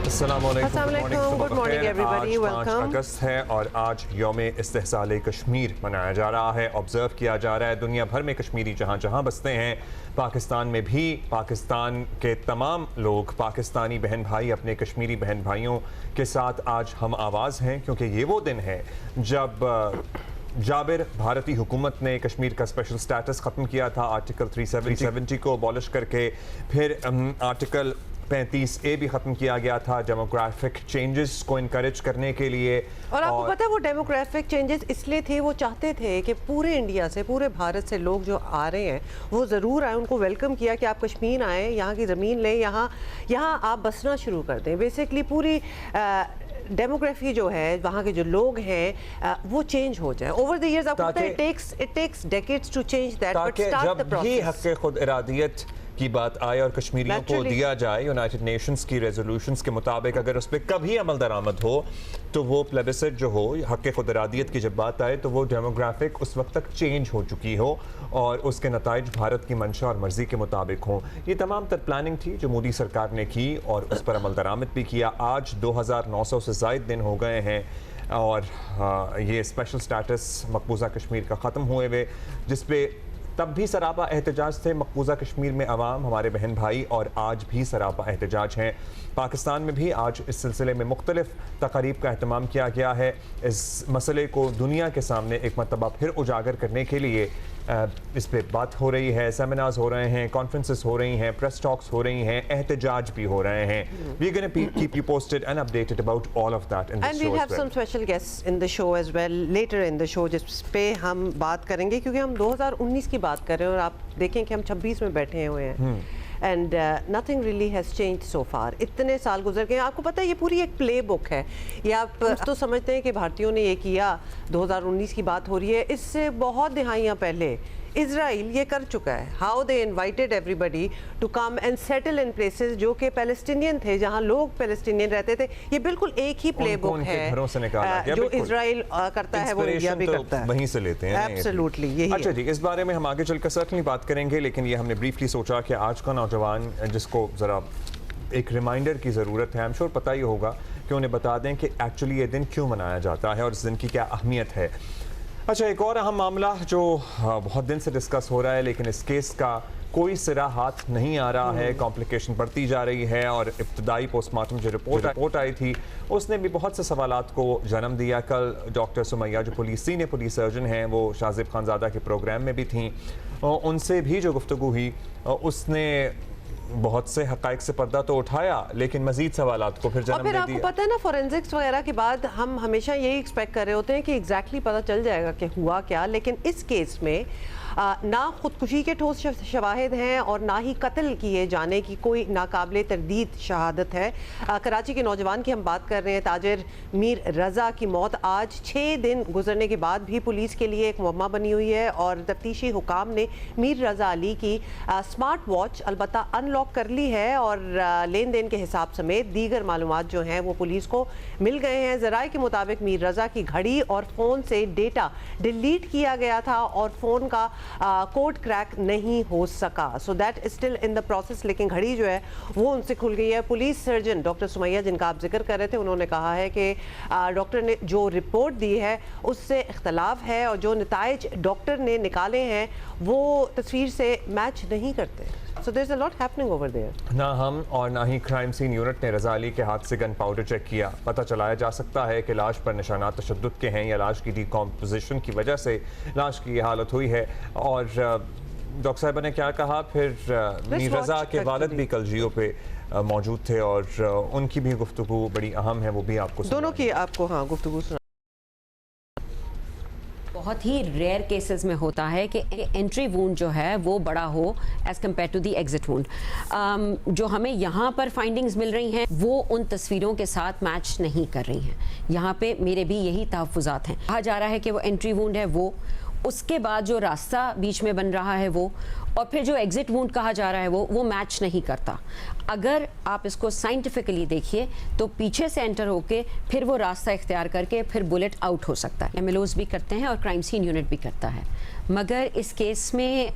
Good morning everybody, आज 5 welcome. अगस्त है और आज यौम इस्तेहसाल कश्मीर मनाया जा रहा है। ऑब्जर्व किया जा रहा है दुनिया भर में कश्मीरी जहाँ जहाँ बसते हैं, पाकिस्तान में भी पाकिस्तान के तमाम लोग, पाकिस्तानी बहन भाई अपने कश्मीरी बहन भाइयों के साथ आज हम आवाज़ हैं, क्योंकि ये वो दिन है जब जाबिर भारतीय हुकूमत ने कश्मीर का स्पेशल स्टेटस ख़त्म किया था आर्टिकल 370 को अबॉलिश करके। फिर आर्टिकल 35A भी ख़त्म किया गया था डेमोग्राफिक चेंजेस को इनकरेज करने के लिए। और आपको पता है वो डेमोग्राफिक चेंजेस इसलिए थे, वो चाहते थे कि पूरे इंडिया से, पूरे भारत से लोग जो आ रहे हैं वो ज़रूर आए, उनको वेलकम किया कि आप कश्मीर आएँ, यहाँ की ज़मीन लें, यहाँ आप बसना शुरू कर दें। बेसिकली पूरी डेमोग्राफी जो है, वहाँ के जो लोग हैं वो चेंज हो जाए ओवर द इयर्स। आपको पता है it takes decades to change that, but start the process. हक़ खुद इरादियत की बात आए और कश्मीरियों को दिया जाए यूनाइटेड नेशंस की रेजोल्यूशंस के मुताबिक, अगर उस पर कभी अमल दरामद हो तो वो प्लेबिसिट जो हो, हक़ खुद इरादियत की जब बात आए तो वो डेमोग्राफिक उस वक्त तक चेंज हो चुकी हो और उसके नताइज भारत की मंशा और मर्जी के मुताबिक हों। ये तमाम तर प्लानिंग थी जो मोदी सरकार ने की और उस पर अमल दरामद भी किया। आज 2900 से ज़ायद दिन हो गए हैं और ये स्पेशल स्टेटस मकबूजा कश्मीर का ख़त्म हुए हुए, जिसपे तब भी सरापा एहतजाज थे मकबूजा कश्मीर में अवाम, हमारे बहन भाई, और आज भी सरापा एहतजाज हैं। पाकिस्तान में भी आज इस सिलसिले में मुख्तलिफ तकारीब का अहतमाम किया गया है। इस मसले को दुनिया के सामने एक मरतबा फिर उजागर करने के लिए इस पर बात हो रही है, सेमिनार्स हो रहे हैं, कॉन्फ्रेंसेस हो रही हैं, प्रेस टॉक्स हो रही हैं, एहतजाज भी हो रहे हैं। We gonna keep you posted and updated about all of that in this show. And we have some special guests in the show as well later in the show, जिस पे हम बात करेंगे, क्योंकि हम 2019 की बात कर रहे हैं और आप देखें कि हम 26 में बैठे हुए हैं and nothing really has change so far. इतने साल गुजर गए, आपको पता है ये पूरी एक प्ले बुक है। ये आप तो समझते हैं कि भारतीयों ने ये किया, 2019 की बात हो रही है, इससे बहुत दिहाइयाँ पहले इजराइल ये कर चुका है। How they invited everybody to come and settle in places जो कि पैलेस्टीनियन थे, जहां लोग पैलेस्टीनियन रहते थे। ये बिल्कुल एक ही प्ले बुक है जो इजराइल करता है, वो इंडिया भी करता है, वहीं से लेते हैं। एब्सोल्युटली यही। अच्छा जी, इस बारे में हम आगे चलकर सर्टनली बात करेंगे, लेकिन ये हमने ब्रीफली सोचा कि आज का नौजवान जिसको ज़रा एक रिमाइंडर की ज़रूरत है, आई एम श्योर पता ही होगा, कि उन्हें बता दें कि एक्चुअली ये दिन क्यों मनाया जाता है और इस दिन की क्या अहमियत है। अच्छा, एक और अहम मामला जो बहुत दिन से डिस्कस हो रहा है, लेकिन इस केस का कोई सिरा हाथ नहीं आ रहा है, कॉम्प्लिकेशन बढ़ती जा रही है और इब्तदाई पोस्टमार्टम जो रिपोर्ट आई थी उसने भी बहुत से सवालात को जन्म दिया। कल डॉक्टर सुमैया जो सीनियर पुलिस सर्जन हैं, वो शाजिब खानज़ादा के प्रोग्राम में भी थीं, उनसे भी जो गुफ्तगू हुई उसने बहुत से हक़ाइक़ से पर्दा तो उठाया, लेकिन मज़ीद सवालात को फिर जन्म दे दिया। आपको पता है ना, फोरेंसिक्स वगैरह के बाद हम हमेशा यही एक्सपेक्ट कर रहे होते हैं कि एग्जैक्टली पता चल जाएगा कि हुआ क्या, लेकिन इस केस में ना खुदकुशी के ठोस शवाहिद हैं और ना ही कत्ल किए जाने की कोई नाकाबिले तरदीद शहादत है। कराची के नौजवान की हम बात कर रहे हैं, ताजिर मीर रज़ा की मौत आज 6 दिन गुजरने के बाद भी पुलिस के लिए एक मुअम्मा बनी हुई है और तफ्तीशी हुकाम ने मीर रज़ा अली की स्मार्ट वॉच अलबत्ता अनलॉक कर ली है और लेन देन के हिसाब समेत दीगर मालूमात जो हैं वो पुलिस को मिल गए हैं। ज़राए के मुताबिक मीर रज़ा की घड़ी और फ़ोन से डेटा डिलीट किया गया था और फ़ोन का कोड क्रैक नहीं हो सका, so that is still in the process, लेकिन घड़ी जो है वो उनसे खुल गई है। पुलिस सर्जन डॉक्टर सुमैया जिनका आप जिक्र कर रहे थे, उन्होंने कहा है कि डॉक्टर ने जो रिपोर्ट दी है उससे इख्तलाफ है और जो नताइज डॉक्टर ने निकाले हैं वो तस्वीर से मैच नहीं करते। So there's a lot happening over there. ना हम और ना ही क्राइम सीन यूनिट ने रज़ा अली के हाथ से गन पाउडर चेक किया। पता चलाया जा सकता है कि लाश पर निशानात तशद्दुद के हैं या लाश की डिकम्पोजिशन की वजह से लाश की ये हालत हुई है। और डॉक्टर साहिबा ने क्या कहा फिर, मीर रज़ा के वालिद भी कल जियो पे मौजूद थे और उनकी भी गुफ्तगू बड़ी अहम है, वो भी आपको दोनों की आपको गुफ्तगू सुना। बहुत ही रेयर केसेस में होता है कि एंट्री वूंड जो है वो बड़ा हो as compared to the exit wound. जो हमें यहाँ पर फाइंडिंग्स मिल रही हैं वो उन तस्वीरों के साथ मैच नहीं कर रही हैं। यहाँ पे मेरे भी यही तहफ़्फ़ुज़ात हैं। कहा जा रहा है कि वो एंट्री वूंड है, वो उसके बाद जो रास्ता बीच में बन रहा है वो, और फिर जो एग्जिट वूंड कहा जा रहा है वो मैच नहीं करता। अगर आप इसको साइंटिफिकली देखिए तो पीछे से एंटर होके फिर वो रास्ता इख्तियार करके फिर बुलेट आउट हो सकता है। एमएलओज भी करते हैं और क्राइम सीन यूनिट भी करता है, मगर इस केस में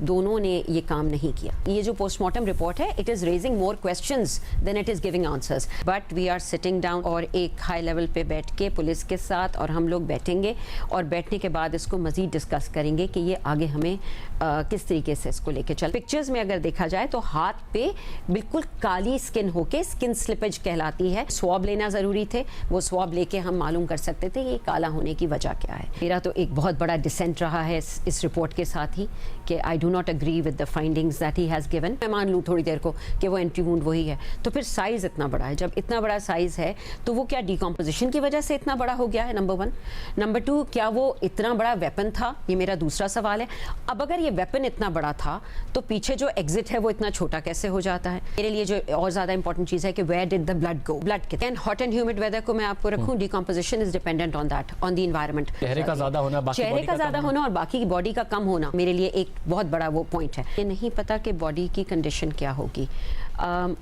दोनों ने ये काम नहीं किया। ये जो पोस्टमार्टम रिपोर्ट है, it is raising more questions than it is giving answers, but we are sitting down और एक हाई लेवल पे बैठ के पुलिस के साथ और हम लोग बैठेंगे और बैठने के बाद इसको मज़ीद डिस्कस करेंगे कि ये आगे हमें किस तरीके से इसको लेके चल। पिक्चर्स में अगर देखा जाए तो हाथ पे बिल्कुल काली स्किन होके स्किन स्लिपेज कहलाती है। स्वॉब लेना ज़रूरी थे, वो स्वॉब लेके हम मालूम कर सकते थे ये काला होने की वजह क्या है। मेरा तो एक बहुत बड़ा डिसेंट रहा है इस रिपोर्ट के साथ ही कि I do not agree with the findings that he has given. मैं मान लूँ थोड़ी देर को कि वो एंट्री वुंड वही है, तो फिर साइज़ इतना बड़ा है। जब इतना बड़ा साइज़ है तो वो क्या डिकम्पोजिशन की वजह से इतना बड़ा हो गया है? नंबर 1। नंबर 2, क्या वो इतना बड़ा वेपन था? ये मेरा दूसरा सवाल है। अब अगर ये वेपन इतना बड़ा था तो पीछे जो एग्जिट है वो इतना छोटा कैसे हो जाता है? मेरे लिए जो और ज़्यादा इंपॉर्टेंट चीज़ है कि where did the blood go? Blood के and hot and humid weather को मैं आपको रखूँ, decomposition is dependent on that, on the environment. चेहरे का ज़्यादा होना, चेहरे का ज़्यादा होना और बाकी की बॉडी का कम होना मेरे लिए एक बहुत बड़ा वो पॉइंट है। ये नहीं पता कि बॉडी की कंडीशन क्या होगी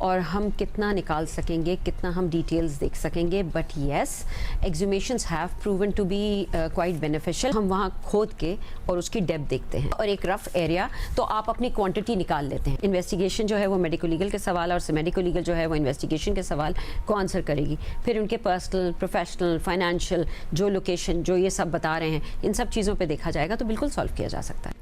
और हम कितना निकाल सकेंगे, कितना हम डिटेल्स देख सकेंगे, but yes exhumations have proven to be quite beneficial. हम वहाँ खोद के और उसकी डेप्थ देखते हैं और एक रफ एरिया तो आप अपनी क्वांटिटी निकाल लेते हैं। इन्वेस्टिगेशन जो है वो मेडिको लीगल के सवाल और मेडिको लीगल जो है वो इन्वेस्टिगेशन के सवाल को आंसर करेगी। फिर उनके पर्सनल, प्रोफेशनल, फाइनेंशियल जो लोकेशन जो ये सब बता रहे हैं, इन सब चीज़ों पर देखा जाएगा तो बिल्कुल सॉल्व किया जा सकता है।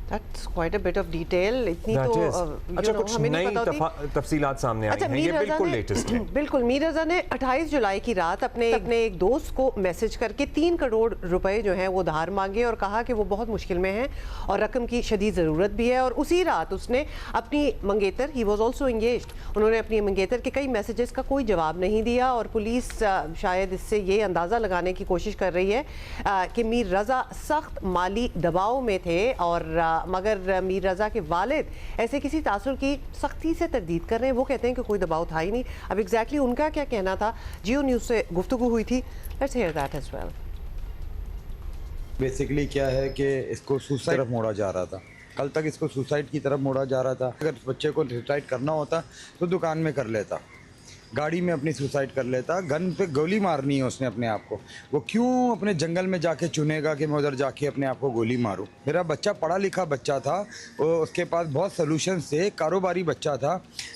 That's quite a bit of detail. इतनी That तो is. अच्छा, कुछ हमें नहीं नई पता होती। तफसीलात सामने आई हैं, ये बिल्कुल लेटेस्ट है। बिल्कुल, मीर रज़ा ने 28 जुलाई की रात अपने एक दोस्त को मैसेज करके 3 करोड़ रुपए जो हैं वो धार मांगे और कहा कि वो बहुत मुश्किल में हैं और रकम की शदीद ज़रूरत भी है। और उसी रात उसने अपनी मंगेतर, ही वॉज ऑल्सो इंगेज्ड, उन्होंने अपनी मंगेतर के कई मैसेजेस का कोई जवाब नहीं दिया और पुलिस शायद इससे ये अंदाज़ा लगाने की कोशिश कर रही है कि मीर रज़ा सख्त माली दबाव में थे और मगर मीर रज़ा के वालिद ऐसे किसी तासुर की सख्ती से तरदीद कर रहे हैं। वो कहते हैं कि कोई दबाव था ही नहीं। अब एग्जैक्टली उनका क्या कहना था, जियो न्यूज़ से गुफ्तगू हुई थी, let's hear that as well. Basically क्या है कि इसको सुसाइड तरफ मोड़ा जा रहा था, कल तक इसको सुसाइड की तरफ मोड़ा जा रहा था। अगर बच्चे को सुसाइड करना होता तो दुकान में कर लेता, गाड़ी में अपनी सुसाइड कर लेता। गन पे गोली मारनी है उसने अपने आप को, वो क्यों अपने जंगल में जाके चुनेगा कि मैं उधर जाके अपने आप को गोली मारूं? मेरा बच्चा पढ़ा लिखा बच्चा था, उसके पास बहुत सोल्यूशंस थे, कारोबारी बच्चा था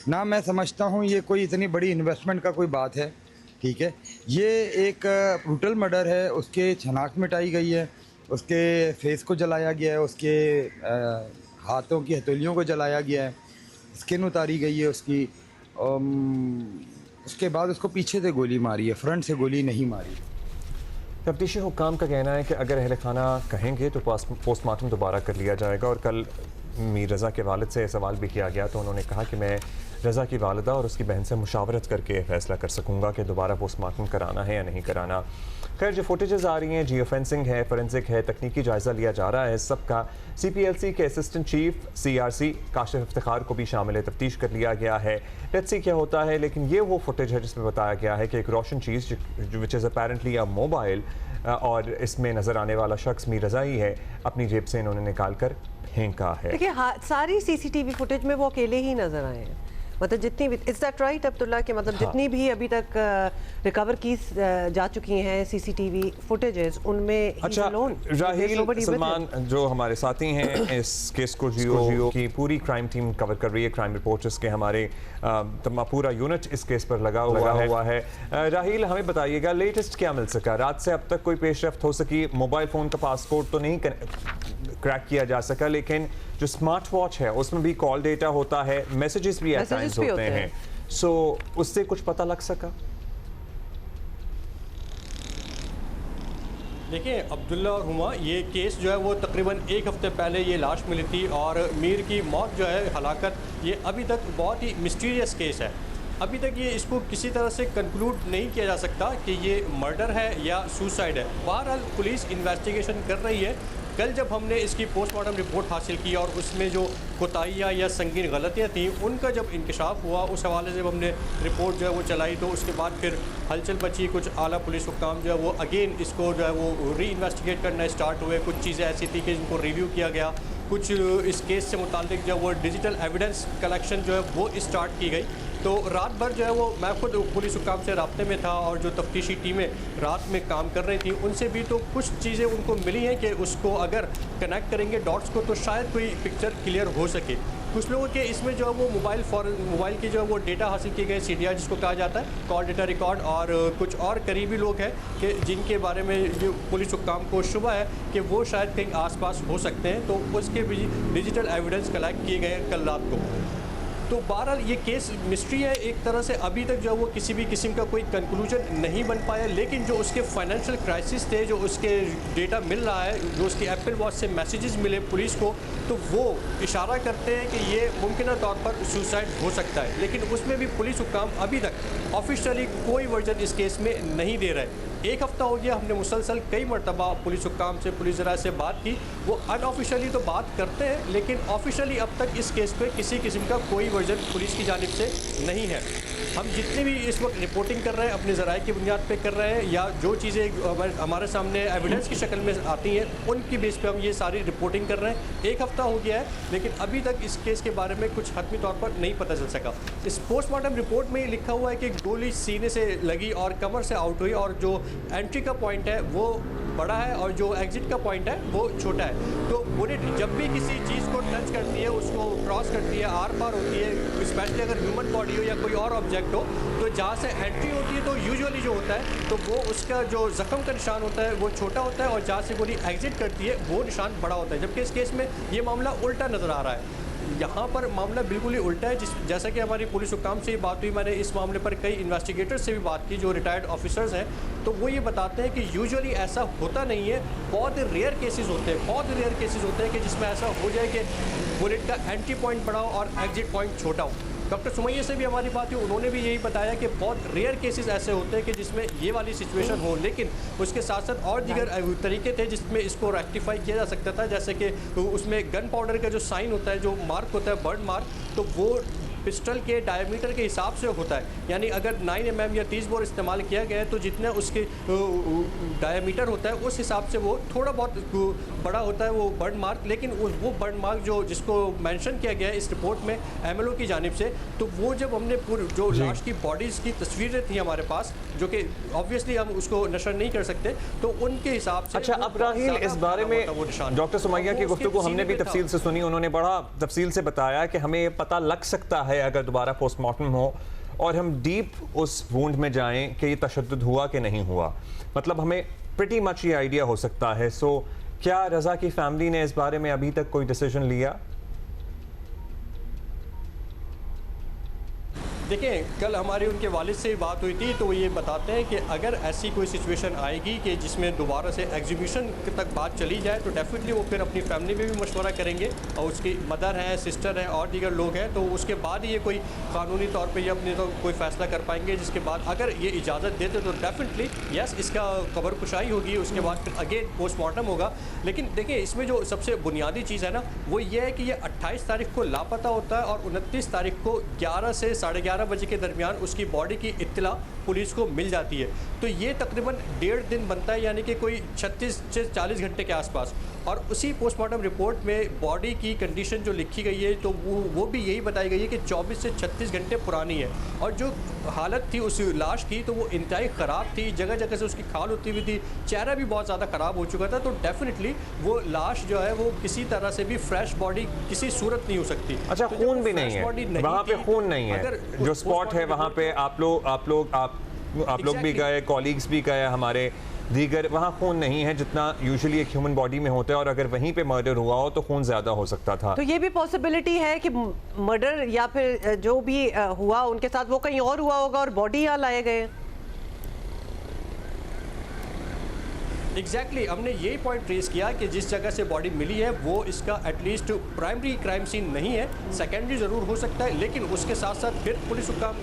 ना। मैं समझता हूं ये कोई इतनी बड़ी इन्वेस्टमेंट का कोई बात है, ठीक है। ये एक ब्रूटल मर्डर है, उसके शनाख्त मिटाई गई है, उसके फेस को जलाया गया है, उसके हाथों की हथेलियों को जलाया गया है, स्किन उतारी गई है उसकी। उसके बाद उसको पीछे से गोली मारी है, फ्रंट से गोली नहीं मारी। तफ्तीशी हुक्काम का कहना है कि अगर अहल खाना कहेंगे तो पोस्टमार्टम दोबारा कर लिया जाएगा। और कल मीर रज़ा के वालिद से सवाल भी किया गया तो उन्होंने कहा कि मैं रज़ा की वालिदा और उसकी बहन से मुशावरत करके फ़ैसला कर सकूंगा कि दोबारा पोस्टमार्टम कराना है या नहीं कराना। खैर, जो फुटेजेस आ रही हैं, जियो फेंसिंग है, फोरेंसिक है, तकनीकी जायज़ा लिया जा रहा है सबका। CPLC के assistant chief CRC Kashif Iftikhar को भी शामिल तफ्तीश कर लिया गया है। लेट्स सी क्या होता है। लेकिन ये वो फुटेज है जिसमें बताया गया है कि एक रोशन चीज़ which is apparently a mobile, और इसमें नज़र आने वाला शख्स मीर रज़ा ही है, अपनी जेब से इन्होंने निकाल कर फेंका है। देखिए, सारी CCTV फुटेज में वो अकेले ही नजर आए हैं। मतलब जितनी भी, इज दैट राइट अब्दुल्ला, कि मतलब जितनी भी अभी तक रिकवर की जा चुकी हैं CCTV फुटेजेस, उनमें अच्छा, राहील सलमान जो हमारे साथी हैं इस केस को जियो की पूरी क्राइम टीम कवर कर रही है, क्राइम रिपोर्टर्स के हमारे पूरा यूनिट इस केस पर लगा हुआ है। राहील, हमें बताइएगा लेटेस्ट क्या मिल सका, रात से अब तक कोई पेशरफ्त हो सकी? मोबाइल फ़ोन का पासकोड तो नहीं क्रैक किया जा सका, लेकिन जो स्मार्ट वॉच है उसमें भी कॉल डेटा होता है, मैसेजेस भी एट टाइम्स होते हैं, सो उससे कुछ पता लग सका? देखिए अब्दुल्ला और हुमा, ये केस जो है वो तकरीबन 1 हफ्ते पहले ये लाश मिली थी और मीर की मौत जो है, हलाकत, ये अभी तक बहुत ही मिस्टीरियस केस है। अभी तक ये इसको किसी तरह से कंक्लूड नहीं किया जा सकता कि ये मर्डर है या सुसाइड है। बहरहाल पुलिस इन्वेस्टिगेशन कर रही है। कल जब हमने इसकी पोस्टमार्टम रिपोर्ट हासिल की और उसमें जो कोताहियाँ या संगीन गलतियाँ थीं उनका जब इंकशाफ हुआ, उस हवाले से जब हमने रिपोर्ट जो है वो चलाई, तो उसके बाद फिर हलचल बची। कुछ आला पुलिस हुक्काम जो है वो अगेन इसको जो है वो री इन्वेस्टिगेट करना स्टार्ट हुए। कुछ चीज़ें ऐसी थी कि जिनको रिव्यू किया गया कुछ इस केस से मुताल्लिक जो वो डिजिटल एविडेंस कलेक्शन जो है वो स्टार्ट की गई। तो रात भर जो है वो मैं खुद पुलिस हुकाम से राब्ते में था और जो तफ्तीशी टीमें रात में काम कर रही थी उनसे भी तो कुछ चीज़ें उनको मिली हैं कि उसको अगर कनेक्ट करेंगे डॉट्स को तो शायद कोई पिक्चर क्लियर हो सके। कुछ लोगों के इसमें जो है वो मोबाइल की जो है वो डेटा हासिल किए गए, CDR जिसको कहा जाता है, कॉल डेटा रिकॉर्ड, और कुछ और करीबी लोग हैं कि जिनके बारे में जो पुलिस हुक्काम को शुबा है कि वो शायद कहीं आसपास हो सकते हैं, तो उसके भी डिजिटल एविडेंस कलेक्ट किए गए कल रात को। तो बहरहाल ये केस मिस्ट्री है एक तरह से, अभी तक जो है वो किसी भी किस्म का कोई कंक्लूजन नहीं बन पाया, लेकिन जो उसके फाइनेंशियल क्राइसिस थे, जो उसके डेटा मिल रहा है, जो उसकी एप्पल वॉच से मैसेजेस मिले पुलिस को, तो वो इशारा करते हैं कि ये मुमकिन तौर पर सुसाइड हो सकता है। लेकिन उसमें भी पुलिस हुक्काम अभी तक ऑफिशियली कोई वर्जन इस केस में नहीं दे रहे। एक हफ़्ता हो गया, हमने मुसलसल कई मरतबा पुलिस हुक्काम से, पुलिस ज़राए से बात की, वो अनऑफिशियली तो बात करते हैं लेकिन ऑफिशियली अब तक इस केस पे किसी किस्म का कोई वर्जन पुलिस की जानिब से नहीं है। हम जितनी भी इस वक्त रिपोर्टिंग कर रहे हैं अपने ज़राए की बुनियाद पे कर रहे हैं, या जो चीज़ें हमारे सामने एविडेंस की शक्ल में आती हैं उनकी बेस पे हम ये सारी रिपोर्टिंग कर रहे हैं। एक हफ़्ता हो गया है लेकिन अभी तक इस केस के बारे में कुछ हतमी तौर पर नहीं पता चल सका। इस पोस्टमार्टम रिपोर्ट में लिखा हुआ है कि गोली सीने से लगी और कमर से आउट हुई, और जो एंट्री का पॉइंट है वो बड़ा है और जो एग्जिट का पॉइंट है वो छोटा है। तो बुलेट जब भी किसी चीज़ को टच करती है, उसको क्रॉस करती है, आर पार होती है, स्पेशली अगर ह्यूमन बॉडी हो या कोई और ऑब्जेक्ट हो, तो जहाँ से एंट्री होती है तो यूजुअली जो होता है तो वो उसका जो ज़ख्म का निशान होता है वो छोटा होता है, और जहाँ से गोली एग्जिट करती है वो निशान बड़ा होता है। जबकि इस केस में ये मामला उल्टा नज़र आ रहा है। यहाँ पर मामला बिल्कुल ही उल्टा है। जैसा कि हमारी पुलिस हुक्काम से ही बात हुई, मैंने इस मामले पर कई इन्वेस्टिगेटर्स से भी बात की जो रिटायर्ड ऑफिसर्स हैं, तो वो ये बताते हैं कि यूजुअली ऐसा होता नहीं है, बहुत रेयर केसेस होते हैं, बहुत रेयर केसेस होते हैं कि जिसमें ऐसा हो जाए कि बुलेट का एंट्री पॉइंट बड़ा हो और एग्जिट पॉइंट छोटा हो। डॉक्टर सुमैया से भी हमारी बात हुई, उन्होंने भी यही बताया कि बहुत रेयर केसेस ऐसे होते हैं कि जिसमें ये वाली सिचुएशन हो, लेकिन उसके साथ साथ और दीगर तरीके थे जिसमें इसको रेक्टिफाई किया जा सकता था। जैसे कि उसमें गन पाउडर का जो साइन होता है, जो मार्क होता है, बर्न मार्क, तो वो पिस्टल के डायमीटर के हिसाब से होता है। यानी अगर 9 mm या 30 बोर इस्तेमाल किया गया है तो जितना उसके डायमीटर होता है उस हिसाब से वो थोड़ा बहुत बड़ा होता है वो बर्न मार्क। लेकिन वो बर्न मार्क जो जिसको मेंशन किया गया है इस रिपोर्ट में MLO की जानिब से, तो वो जब हमने जो लाश की बॉडीज़ की तस्वीरें थी हमारे पास, जो कि ऑब्वियसली हम उसको नशर नहीं कर सकते, तो उनके हिसाब से। अच्छा, अब राहील, इस बारे में डॉक्टर सुमैया की गुफ्तगू हमने भी तफसील से सुनी, उन्होंने बड़ा तफसील से बताया कि हमें ये पता लग सकता है अगर दोबारा पोस्टमार्टम हो और हम डीप उस वूंड में जाएं कि ये तशद्दुद हुआ कि नहीं हुआ, मतलब हमें प्रिटी मच ये आइडिया हो सकता है। सो क्या रज़ा की फैमिली ने इस बारे में अभी तक कोई डिसीजन लिया? देखिए, कल हमारी उनके वालिद से बात हुई थी, तो वो ये बताते हैं कि अगर ऐसी कोई सिचुएशन आएगी कि जिसमें दोबारा से एग्जीक्यूशन तक बात चली जाए तो डेफिनेटली वो फिर अपनी फैमिली में भी मशवरा करेंगे, और उसकी मदर हैं, सिस्टर हैं और दीगर लोग हैं, तो उसके बाद ही ये कोई कानूनी तौर पे ये अपने तो कोई फ़ैसला कर पाएंगे। जिसके बाद अगर ये इजाज़त देते तो डेफिनेटली यस, इसका खबर कुशाई होगी, उसके बाद फिर अगेन पोस्टमार्टम होगा। लेकिन देखिए, इसमें जो सबसे बुनियादी चीज़ है ना, वो ये है कि ये 28 तारीख को लापता होता है और 29 तारीख को 11 से 11:30 बजे के दरमियान उसकी बॉडी की इत्तला पुलिस को मिल जाती है। तो ये तकरीबन 1.5 दिन बनता है, यानी कि कोई 36 से 40 घंटे के आसपास। और उसी पोस्टमार्टम रिपोर्ट में बॉडी की कंडीशन जो लिखी गई है तो वो भी यही बताई गई है कि 24 से 36 घंटे पुरानी है, और जो हालत थी उस लाश की तो वो इंतहाई ख़राब थी, जगह जगह से उसकी खाल होती हुई थी, चेहरा भी बहुत ज़्यादा ख़राब हो चुका था। तो डेफिनेटली वो लाश जो है वो किसी तरह से भी फ्रेश बॉडी किसी सूरत नहीं हो सकती। अच्छा, तो खून भी नहीं है वहाँ पे, खून नहीं है, जो स्पॉट है वहाँ पे आप लोग भी गए, कॉलीग्स भी गए हमारे दीगर, वहाँ खून नहीं है जितना यूजुअली एक ह्यूमन बॉडी में होता है, और अगर वहीं पे मर्डर हुआ हो तो खून ज़्यादा हो सकता था। तो ये भी पॉसिबिलिटी है कि मर्डर या फिर जो भी हुआ उनके साथ वो कहीं और हुआ होगा और बॉडी यहाँ लाए गए। एग्जैक्टली हमने यही पॉइंट ट्रेस किया कि जिस जगह से बॉडी मिली है वो इसका एटलीस्ट प्राइमरी क्राइम सीन नहीं है, सेकेंडरी ज़रूर हो सकता है। लेकिन उसके साथ साथ फिर पुलिस हुक्काम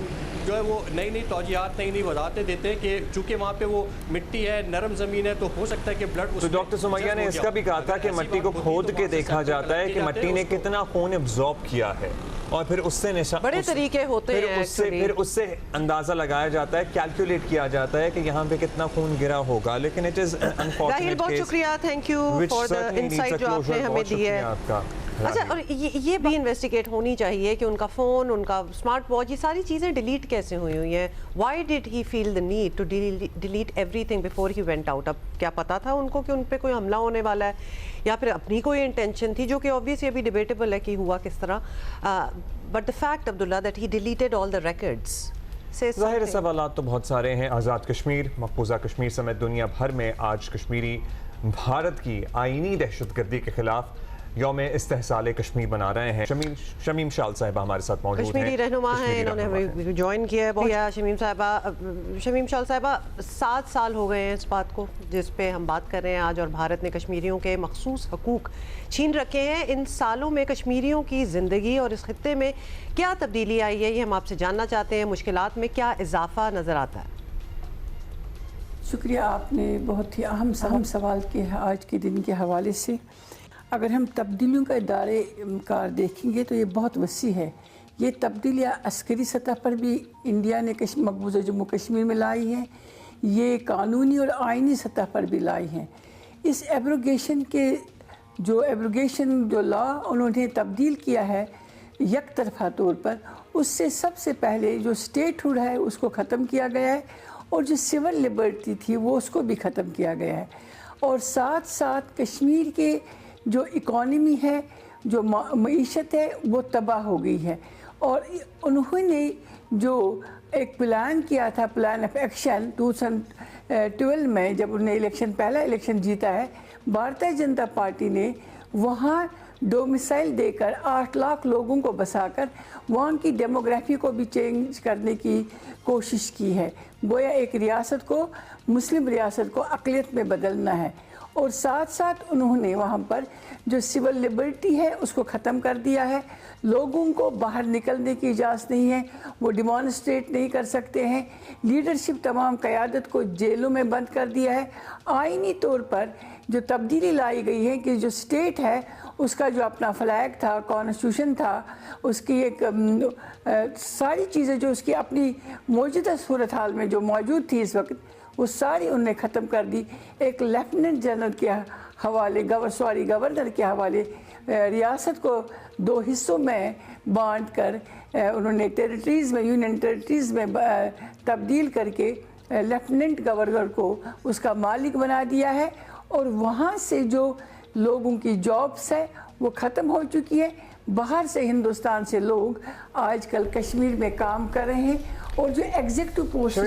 जो है वो नई नई तौजियात, नई नई वजाहतें देते हैं कि चूँकि वहाँ पे वो मिट्टी है, नरम ज़मीन है, तो हो सकता है कि ब्लड। तो डॉक्टर सुमैया ने इसका भी कहा था कि मिट्टी को खोद के देखा जाता है कि मिट्टी ने कितना खून एब्जॉर्ब किया है। और फिर उससे बड़े तरीके होते हैं फिर उससे अंदाजा लगाया जाता है, कैलकुलेट किया जाता है कि यहाँ पे कितना खून गिरा होगा। लेकिन इट इज राहिल, बहुत शुक्रिया, thank you for the insight जो आपने हमें दी है आपका। अच्छा, और ये भी इन्वेस्टिगेट होनी चाहिए कि उनका फ़ोन, उनका स्मार्ट वॉच, ये सारी चीज़ें डिलीट कैसे हुई हैं? Why did he feel the need to delete everything before he went out? अब क्या पता था उनको कि उन पे कोई हमला होने वाला है, या फिर अपनी कोई इंटेंशन थी, जो कि ऑब्वियसली अभी डिबेटेबल है कि हुआ किस तरह, but the fact Abdullah that he deleted all the records. ज़ाहिर सवाल तो बहुत सारे हैं। आज़ाद कश्मीर, मकबूजा कश्मीर समेत दुनिया भर में आज कश्मीरी भारत की आईनी दहशतगर्दी के खिलाफ यौम इस्तेहसाल कश्मीर बना रहे हैं। शमीम शाल साहिबा हमारे साथ मौजूद हैं, कश्मीरी रहनुमा हैं, इन्होंने हमें ज्वाइन किया है। शमीम शाल साहिबा, 7 साल हो गए हैं इस बात को जिस पे हम बात कर रहे हैं आज, और भारत ने कश्मीरियों के मखसूस हकूक़ छीन रखे हैं। इन सालों में कश्मीरियों की ज़िंदगी और इस खित्ते में क्या तब्दीली आई है, ये हम आपसे जानना चाहते हैं। मुश्किलात में क्या इजाफा नज़र आता है? शुक्रिया, आपने बहुत ही अहम सवाल किए हैं आज के दिन के हवाले से। अगर हम तब्दीलियों का दायरे कार देखेंगे तो ये बहुत वसी है। ये तब्दीलियाँ अस्करी सतह पर भी इंडिया ने मकबूजा जम्मू कश्मीर में लाई हैं, ये कानूनी और आइनी सतह पर भी लाई हैं। इस एब्रोगेशन जो लॉ उन्होंने तब्दील किया है एक तरफा तौर पर, उससे सबसे पहले जो स्टेटहुड है उसको ख़त्म किया गया है, और जो सिविल लिबर्टी थी वो उसको भी ख़त्म किया गया है। और साथ साथ कश्मीर के जो इकॉनमी है, जो मईशत है, वो तबाह हो गई है। और उन्होंने जो एक प्लान किया था, प्लान ऑफ एक्शन 2012 में, जब उन्होंने पहला इलेक्शन जीता है, भारतीय जनता पार्टी ने वहाँ डोमिसाइल देकर 8 लाख लोगों को बसाकर वहाँ की डेमोग्राफी को भी चेंज करने की कोशिश की है। गोया एक रियासत को, मुस्लिम रियासत को अक़लियत में बदलना है। और साथ साथ उन्होंने वहाँ पर जो सिविल लिबर्टी है उसको ख़त्म कर दिया है। लोगों को बाहर निकलने की इजाज़त नहीं है, वो डिमॉन्स्ट्रेट नहीं कर सकते हैं। लीडरशिप तमाम क़यादत को जेलों में बंद कर दिया है। आइनी तौर पर जो तब्दीली लाई गई है कि जो स्टेट है उसका जो अपना फ्लैग था, कॉन्स्टिट्यूशन था, उसकी एक सारी चीज़ें जो उसकी अपनी मौजूदा सूरत हाल में जो मौजूद थी इस वक्त, वो सारी उनने ख़त्म कर दी। एक लेफ्टिनेंट जनरल के हवाले, गवर्नर के हवाले रियासत को 2 हिस्सों में बांट कर उन्होंने टेरिटरीज़ में, यूनियन टेरिटरीज़ में तब्दील करके लेफ्टिनेंट गवर्नर को उसका मालिक बना दिया है। और वहाँ से जो लोगों की जॉब्स है वो ख़त्म हो चुकी है। बाहर से, हिंदुस्तान से लोग आजकल कश्मीर में काम कर रहे हैं। और जो एग्जीक्यूटिव पोस्ट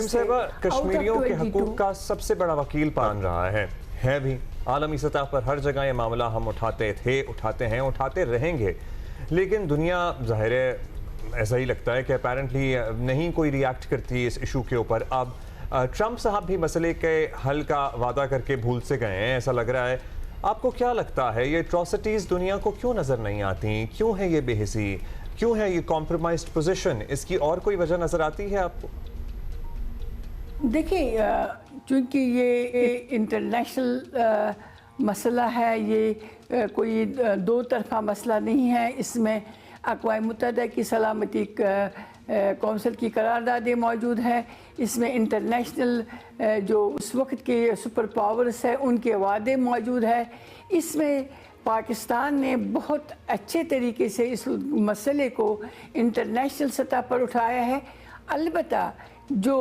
कश्मीरियों के हकूक़ का सबसे बड़ा वकील बन रहा है भी आलमी सतह पर। हर जगह ये मामला हम उठाते थे, उठाते हैं, उठाते रहेंगे। लेकिन दुनिया ज़ाहिर है ऐसा ही लगता है कि अपेरेंटली नहीं कोई रिएक्ट करती इस इशू के ऊपर। अब ट्रंप साहब भी मसले के हल का वादा करके भूल से गए हैं, ऐसा लग रहा है। आपको क्या लगता है ये एट्रॉसिटीज़ दुनिया को क्यों नज़र नहीं आती? क्यों है ये बेहिसी? क्यों है ये कॉम्प्रोमाइज्ड पोजीशन? इसकी और कोई वजह नज़र आती है आपको? देखिए, चूँकि ये इंटरनेशनल मसला है, ये कोई 2 तरफा मसला नहीं है। इसमें अक़वाम मुत्तहिदा की सलामती कौंसिल की करारदादें मौजूद है। इसमें इंटरनेशनल जो उस वक्त के सुपर पावर्स है उनके वादे मौजूद है। इसमें पाकिस्तान ने बहुत अच्छे तरीके से इस मसले को इंटरनेशनल सतह पर उठाया है। अलबत्ता जो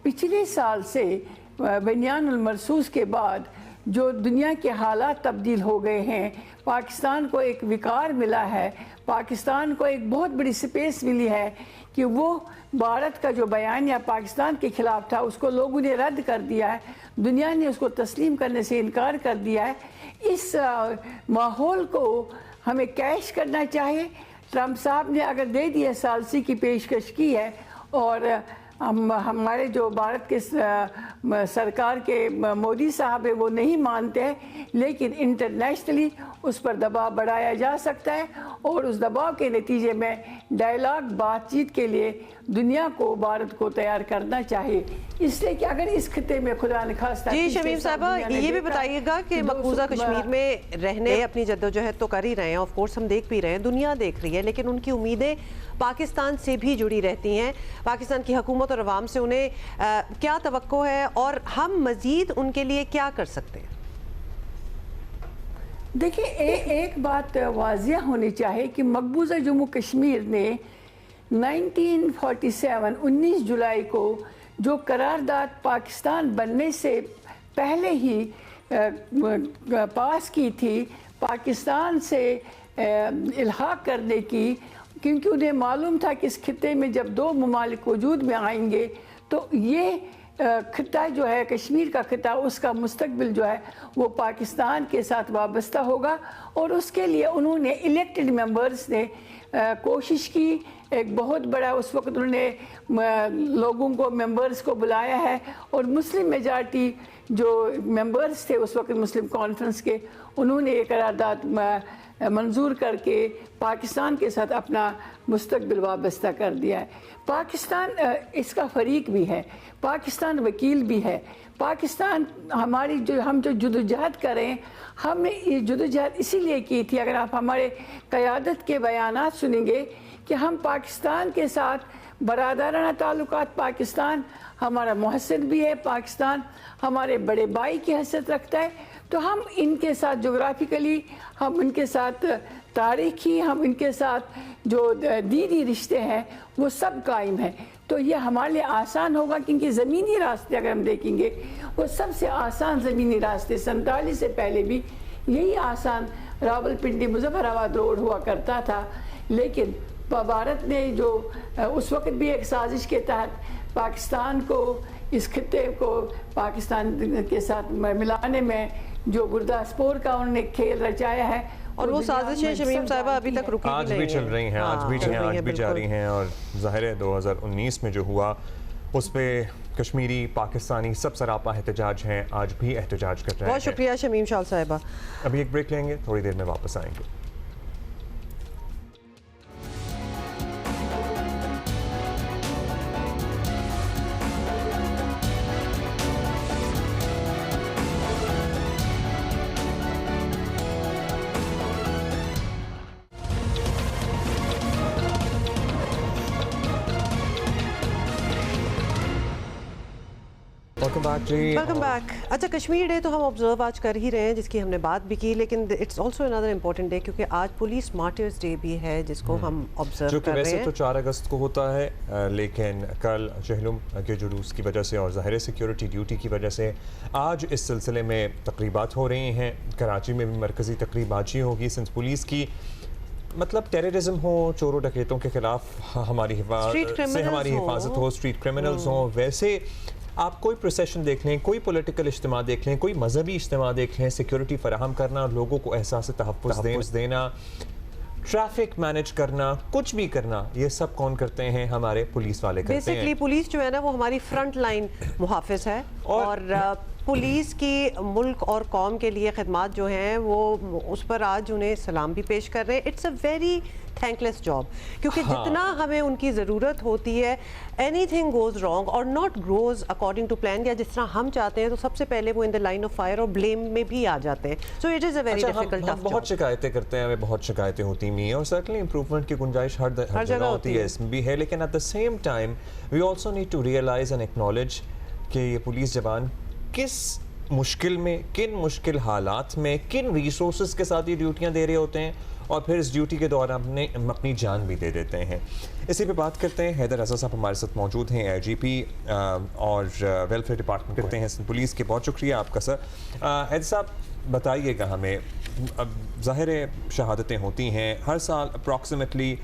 पिछले साल से बनियानुल मरसूस के बाद जो दुनिया के हालात तब्दील हो गए हैं, पाकिस्तान को एक विकार मिला है, पाकिस्तान को एक बहुत बड़ी स्पेस मिली है कि वो भारत का जो बयानिया पाकिस्तान के ख़िलाफ़ था उसको लोगों ने रद्द कर दिया है, दुनिया ने उसको तस्लीम करने से इनकार कर दिया है। इस माहौल को हमें कैश करना चाहिए। ट्रंप साहब ने अगर दे दिया सालसी की पेशकश की है, और हमारे जो भारत के सरकार के मोदी साहब है वो नहीं मानते हैं, लेकिन इंटरनेशनली उस पर दबाव बढ़ाया जा सकता है और उस दबाव के नतीजे में डायलॉग बातचीत के लिए दुनिया को, भारत को तैयार करना चाहिए। इसलिए कि अगर इस खिते में खुदा न खास्ता जी पिछले शमीम साल साहबा, दुनिया ने ये भी देखा बताइएगा कि कि मकबूजा 200 कश्मीर में रहने अपनी जद्दोजहद तो कर ही रहे हैं, ऑफ कोर्स हम देख भी रहे हैं, दुनिया देख रही है, लेकिन उनकी उम्मीदें पाकिस्तान से भी जुड़ी रहती हैं। पाकिस्तान की हुकूमत और अवाम से उन्हें क्या तवक्को है और हम मजीद उनके लिए क्या कर सकते हैं? देखिए, एक बात वाजिया होनी चाहिए कि मकबूजा जम्मू कश्मीर ने 19 जुलाई को जो करारदाद पाकिस्तान बनने से पहले ही पास की थी, पाकिस्तान से इल्हाक करने की, क्योंकि उन्हें मालूम था कि इस खिते में जब दो ममालिक वजूद में आएंगे तो ये खिता जो है, कश्मीर का खिता, उसका मुस्तकबिल जो है वो पाकिस्तान के साथ वाबस्ता होगा। और उसके लिए उन्होंने इलेक्टेड मेंबर्स ने कोशिश की, एक बहुत बड़ा उस वक्त उन्होंने लोगों को, मेंबर्स को बुलाया है और मुस्लिम मेजॉरिटी जो मेंबर्स थे उस वक्त मुस्लिम कॉन्फ्रेंस के, उन्होंने एक करारदाद मंजूर करके पाकिस्तान के साथ अपना मुस्तकबिल वाबस्ता कर दिया है। पाकिस्तान इसका फरीक भी है, पाकिस्तान वकील भी है, पाकिस्तान हमारी हम जो जदोजहद करें, हमने ये जदोजहद इसीलिए की थी। अगर आप हमारे क़यादत के बयानात सुनेंगे कि हम पाकिस्तान के साथ बरादराना ताल्लुकात, पाकिस्तान हमारा मुहस्सिन भी है, पाकिस्तान हमारे बड़े भाई की हैसियत रखता है, तो हम इनके साथ जोग्राफिकली, हम इनके साथ तारीखी, हम इनके साथ जो दीनी रिश्ते हैं वो सब कायम हैं। तो ये हमारे लिए आसान होगा, क्योंकि ज़मीनी रास्ते अगर हम देखेंगे वो सबसे आसान ज़मीनी रास्ते 47 से पहले भी यही आसान रावलपिंडी मुजफ्फराबाद रोड हुआ करता था। लेकिन भारत ने जो उस वक्त भी एक साजिश के तहत पाकिस्तान को, इस खिते को पाकिस्तान के साथ मिलाने में जो गुरदासपुर का उन्होंने खेल रचाया है, और वो साजिशें शमीम साहिबा अभी तक रुकी आज भी चल रही हैं, आज भी जारी हैं। और ज़ाहिर है 2019 में जो हुआ उस पर कश्मीरी पाकिस्तानी सब सरापा एहतजाज हैं, आज भी एहतजाज कर रहे हैं। बहुत शुक्रिया शमीम शाह साहिबा। अभी एक ब्रेक लेंगे, थोड़ी देर में वापस आएंगे। Welcome back. अच्छा, कश्मीर डे तो हम ऑब्जर्व आज कर ही रहे हैं, जिसकी हमने बात भी की, लेकिन it's also another important day क्योंकि आज पुलिस मार्टिर्स डे भी है, जिसको हम ऑब्जर्व जो कि कर रहे वैसे हैं। तो 4 अगस्त को होता है, लेकिन कल चहलुम के जुलूस की वजह से और ज़ाहिर सिक्योरिटी ड्यूटी की वजह से आज इस सिलसिले में तकरीबात हो रही हैं। कराची में भी मरकज़ी तकरीब आज ही होगी, सिंध पुलिस की, मतलब टेररिज्म हो, चोरों डकैतों के खिलाफ हमारी हिफाजत हो, स्ट्रीट क्रिमिनल्स हो। वैसे आप कोई प्रोसेशन देख लें, कोई पॉलिटिकल इज्तिमा देख लें, कोई मजहबी इज्तिमा देख लें, सिक्योरिटी फराहम करना, लोगों को एहसास तहफ़्फ़ुज़ देना, ट्रैफिक मैनेज करना, कुछ भी करना, ये सब कौन करते हैं? हमारे पुलिस वाले करते हैं। बेसिकली पुलिस जो है ना वो हमारी फ्रंट लाइन मुहाफिज है और पुलिस की मुल्क और कौम के लिए खिदमात जो हैं वो उस पर आज उन्हें सलाम भी पेश कर रहे हैं। It's a very thankless job, क्योंकि जितना हमें उनकी ज़रूरत होती है, एनीथिंग गोज़ रॉन्ग और not grows according to plan या जिस तरह हम चाहते हैं, तो सबसे पहले वो in the line of fire और ब्लेम में भी आ जाते हैं। So it is a very difficult tough बहुत शिकायतें करते हैं, हमें बहुत शिकायतें होती भी हैं और सर्टनली इंप्रूवमेंट की गुंजाइश हर जगह होती है, इसमें भी है। लेकिन at the same time we also need to realise and acknowledge कि ये पुलिस जवान किस मुश्किल में, किन मुश्किल हालात में, किन रिसोर्सेज के साथ ये ड्यूटियाँ दे रहे होते हैं और फिर इस ड्यूटी के दौरान अपनी जान भी दे देते हैं। इसी पे बात करते हैं। हैदर रज़ा साहब हमारे साथ मौजूद हैं, IGP और वेलफेयर डिपार्टमेंट करते हैं पुलिस के। बहुत शुक्रिया आपका सर। हैदर साहब बताइएगा हमें, अब ज़ाहिर शहादतें होती हैं हर साल, approximately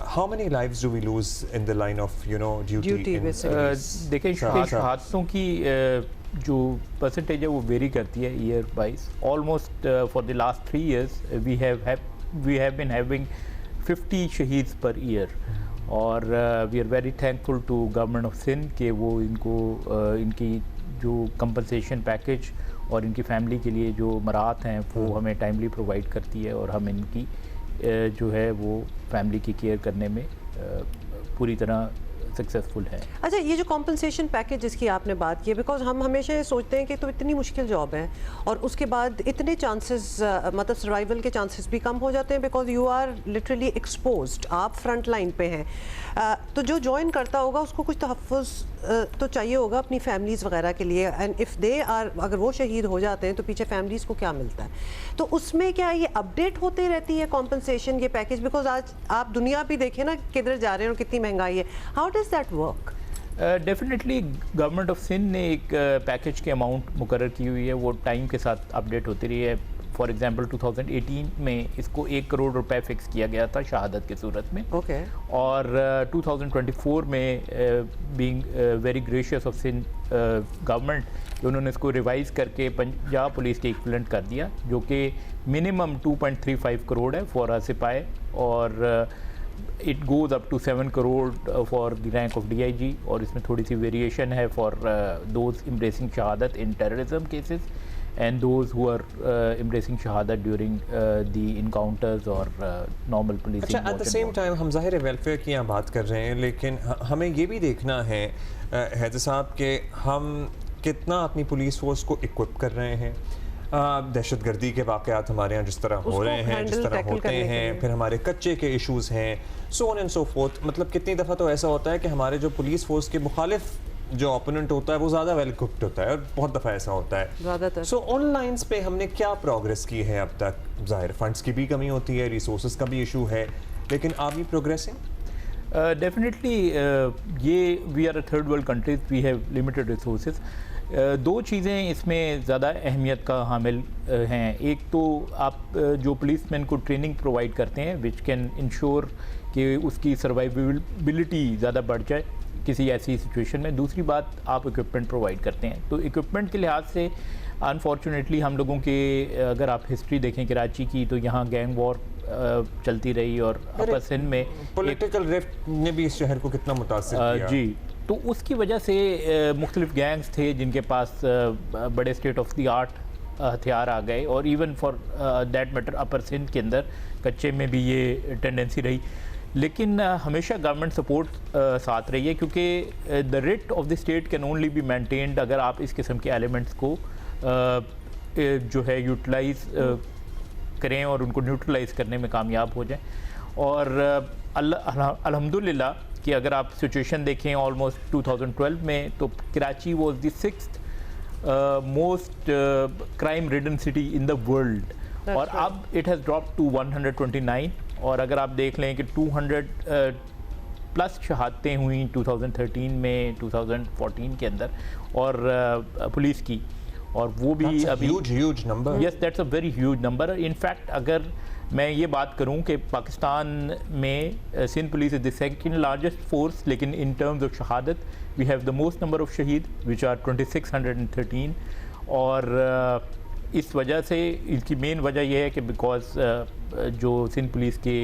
how many lives do we lose in the line of duty देखें, शहादतों की जो परसेंटेज है वो वेरी करती है year wise. Almost for the last 3 years we have been having 50 शहीद पर ईयर और we are very thankful to government of Sindh कि वो इनको इनकी जो कंपनसेशन पैकेज और इनकी फैमिली के लिए जो मराहत हैं वो हमें टाइमली प्रोवाइड करती है, और हम इनकी जो है वो फैमिली की केयर करने में पूरी तरह सक्सेसफुल है। अच्छा, ये जो कॉम्पनसेशन पैकेज जिसकी आपने बात की है, बिकॉज हम हमेशा ये सोचते हैं कि तो इतनी मुश्किल जॉब है और उसके बाद इतने चांसेस मतलब सर्वाइवल के चांसेस भी कम हो जाते हैं, because you are literally exposed, आप फ्रंट लाइन पे हैं। तो जो ज्वाइन करता होगा उसको कुछ तहफ़्फ़ुज़ तो चाहिए होगा अपनी फैमिलीज़ वगैरह के लिए, एंड इफ़ दे आर, अगर वो शहीद हो जाते हैं तो पीछे फैमिलीज़ को क्या मिलता है? तो उसमें क्या ये अपडेट होती रहती है कॉम्पनसेशन, ये पैकेज? बिकॉज आज आप दुनिया भी देखें ना किधर जा रहे हैं और कितनी महंगाई है, how does that work? Definitely government of Sindh ने एक पैकेज के अमाउंट मुकर्रर की हुई है, वो टाइम के साथ अपडेट होती रही है। फॉर एग्जांपल 2018 में इसको 1 करोड़ रुपए फिक्स किया गया था शहादत की सूरत में। ओके। और 2024 में being very gracious of Sindh government, उन्होंने इसको रिवाइज़ करके पंजाब पुलिस के इक्विवेलेंट कर दिया, जो कि मिनिमम 2.35 करोड़ है फॉर अ सिपाही, और it goes up to 7 crore for the rank of DIG, और इसमें थोड़ी सी वेरिएशन है for those embracing shahadat in terrorism cases and those who are embracing shahadat during the encounters or normal policing. अच्छा, at the same time हम ज़ाहिर welfare की यहाँ बात कर रहे हैं, लेकिन हमें ये भी देखना है हैदर साहब कि हम कितना अपनी पुलिस फोर्स को इक्विप कर रहे हैं। दहशतगर्दी के वाक़यात हमारे यहाँ जिस तरह हो रहे हैं, जिस तरह होते हैं, फिर हमारे कच्चे के इश्यूज़ हैं, so on and so fourth. मतलब कितनी दफ़ा तो ऐसा होता है कि हमारे जो पुलिस फोर्स के मुखालिफ जो ओपोनेंट होता है वो ज़्यादा वेल इक्विप्ड होता है, और बहुत दफ़ा ऐसा होता है ज़्यादातर। सो ऑनलाइन पे हमने क्या प्रोग्रेस की है अब तक? ज़ाहिर फंड्स की भी कमी होती है, रिसोर्सेज का भी इशू है, लेकिन आर वी प्रोग्रेसिंग? डेफिनेटली ये we are a third world countries, we have limited resources. दो चीज़ें इसमें ज़्यादा अहमियत का हामिल हैं। एक तो आप जो पुलिसमैन को ट्रेनिंग प्रोवाइड करते हैं विच कैन इंश्योर कि उसकी सर्वाइवेबिलिटी ज़्यादा बढ़ जाए किसी ऐसी सिचुएशन में। दूसरी बात, आप इक्विपमेंट प्रोवाइड करते हैं। तो इक्विपमेंट के लिहाज से अनफॉर्चुनेटली हम लोगों के, अगर आप हिस्ट्री देखें कराची की, तो यहाँ गैंग वॉर चलती रही, और अपर सिंध में पॉलिटिकल रिफ्ट ने भी इस शहर को कितना मुतासिर किया। जी, तो उसकी वजह से मुख्तलिफ गैंग्स थे जिनके पास बड़े स्टेट ऑफ द आर्ट हथियार आ गए, और इवन फॉर दैट मैटर अपर सिंध के अंदर कच्चे में भी ये टेंडेंसी रही। लेकिन हमेशा गवर्नमेंट सपोर्ट साथ रही है, क्योंकि the writ of the state can only be maintained अगर आप इस किस्म के एलिमेंट्स को जो है यूटिलाइज करें और उनको न्यूट्रलाइज करने में कामयाब हो जाएं। और अल्हम्दुलिल्लाह कि अगर आप सिचुएशन देखें ऑलमोस्ट 2012 में, तो Karachi was the 6th most crime ridden city in the world, और अब इट हैज़ ड्रॉप टू 129। और अगर आप देख लें कि 200 प्लस शहादतें हुई 2013 में, 2014 के अंदर, और पुलिस की, और वो भी अभी huge number. Yes, that's a very huge number. In fact अगर मैं ये बात करूं कि पाकिस्तान में Sindh police is the second largest force, लेकिन in terms of shahadat we have the most number of shaheed which are 2613। और इस वजह से, इसकी मेन वजह यह है कि बिकॉज जो सिंध पुलिस के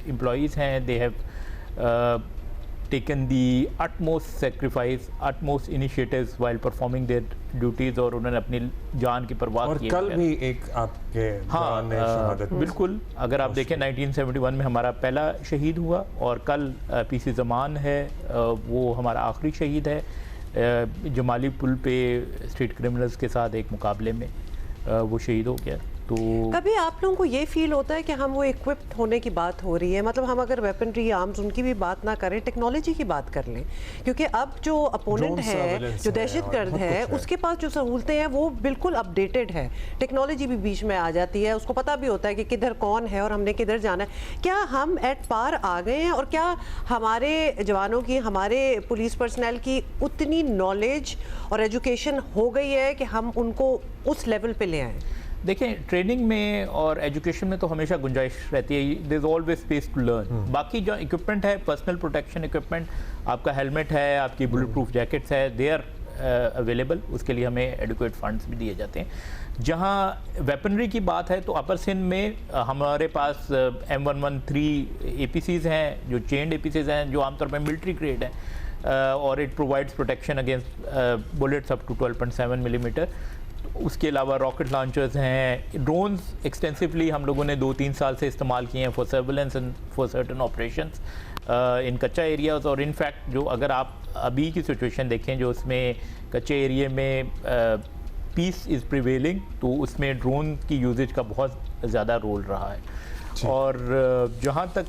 एम्प्लॉइज़ हैं, they have taken the utmost sacrifice, utmost initiatives while performing their duties, और उन्होंने अपनी जान की परवाह की। और कल भी एक आपके जवान ने शहादत। बिल्कुल, अगर आप देखें 1971 में हमारा पहला शहीद हुआ, और कल PC ज़मान है, वो हमारा आखिरी शहीद है। जमाली पुल पे स्ट्रीट क्रिमिनल्स के साथ एक मुकाबले में वो शहीद हो गया। तो कभी आप लोगों को ये फील होता है कि हम वो इक्विप्ड होने की बात हो रही है, मतलब हम अगर वेपनरी आर्म्स उनकी भी बात ना करें, टेक्नोलॉजी की बात कर लें, क्योंकि अब जो अपोनेंट है, जो दहशतगर्द है, उसके पास जो सहूलतें हैं वो बिल्कुल अपडेटेड है। टेक्नोलॉजी भी बीच में आ जाती है, उसको पता भी होता है कि किधर कौन है और हमने किधर जाना है। क्या हम एट पार आ गए हैं, और क्या हमारे जवानों की, हमारे पुलिस पर्सनल की उतनी नॉलेज और एजुकेशन हो गई है कि हम उनको उस लेवल पे ले आएँ? देखें, ट्रेनिंग में और एजुकेशन में तो हमेशा गुंजाइश रहती है, there is always space to learn. बाकी जो इक्विपमेंट है, पर्सनल प्रोटेक्शन इक्विपमेंट, आपका हेलमेट है, आपकी बुलेट प्रूफ जैकेट्स है, दे आर अवेलेबल, उसके लिए हमें एडिक्वेट फंड्स भी दिए जाते हैं। जहाँ वेपनरी की बात है, तो अपर सिंध में हमारे पास M113 APCs हैं, जो चेन्ड APCs हैं, जो आमतौर पर मिलिट्री ग्रेड हैं, और it provides protection against bullets up to 12.7 millimetre. उसके अलावा रॉकेट लॉन्चर्स हैं। ड्रोन्स एक्सटेंसिवली हम लोगों ने 2-3 साल से इस्तेमाल किए हैं for surveillance and for certain operations in kacha areas. और इनफैक्ट जो अगर आप अभी की सिचुएशन देखें जो उसमें कच्चे एरिया में पीस इज़ प्रिवेलिंग, तो उसमें ड्रोन की यूजेज का बहुत ज़्यादा रोल रहा है। और जहाँ तक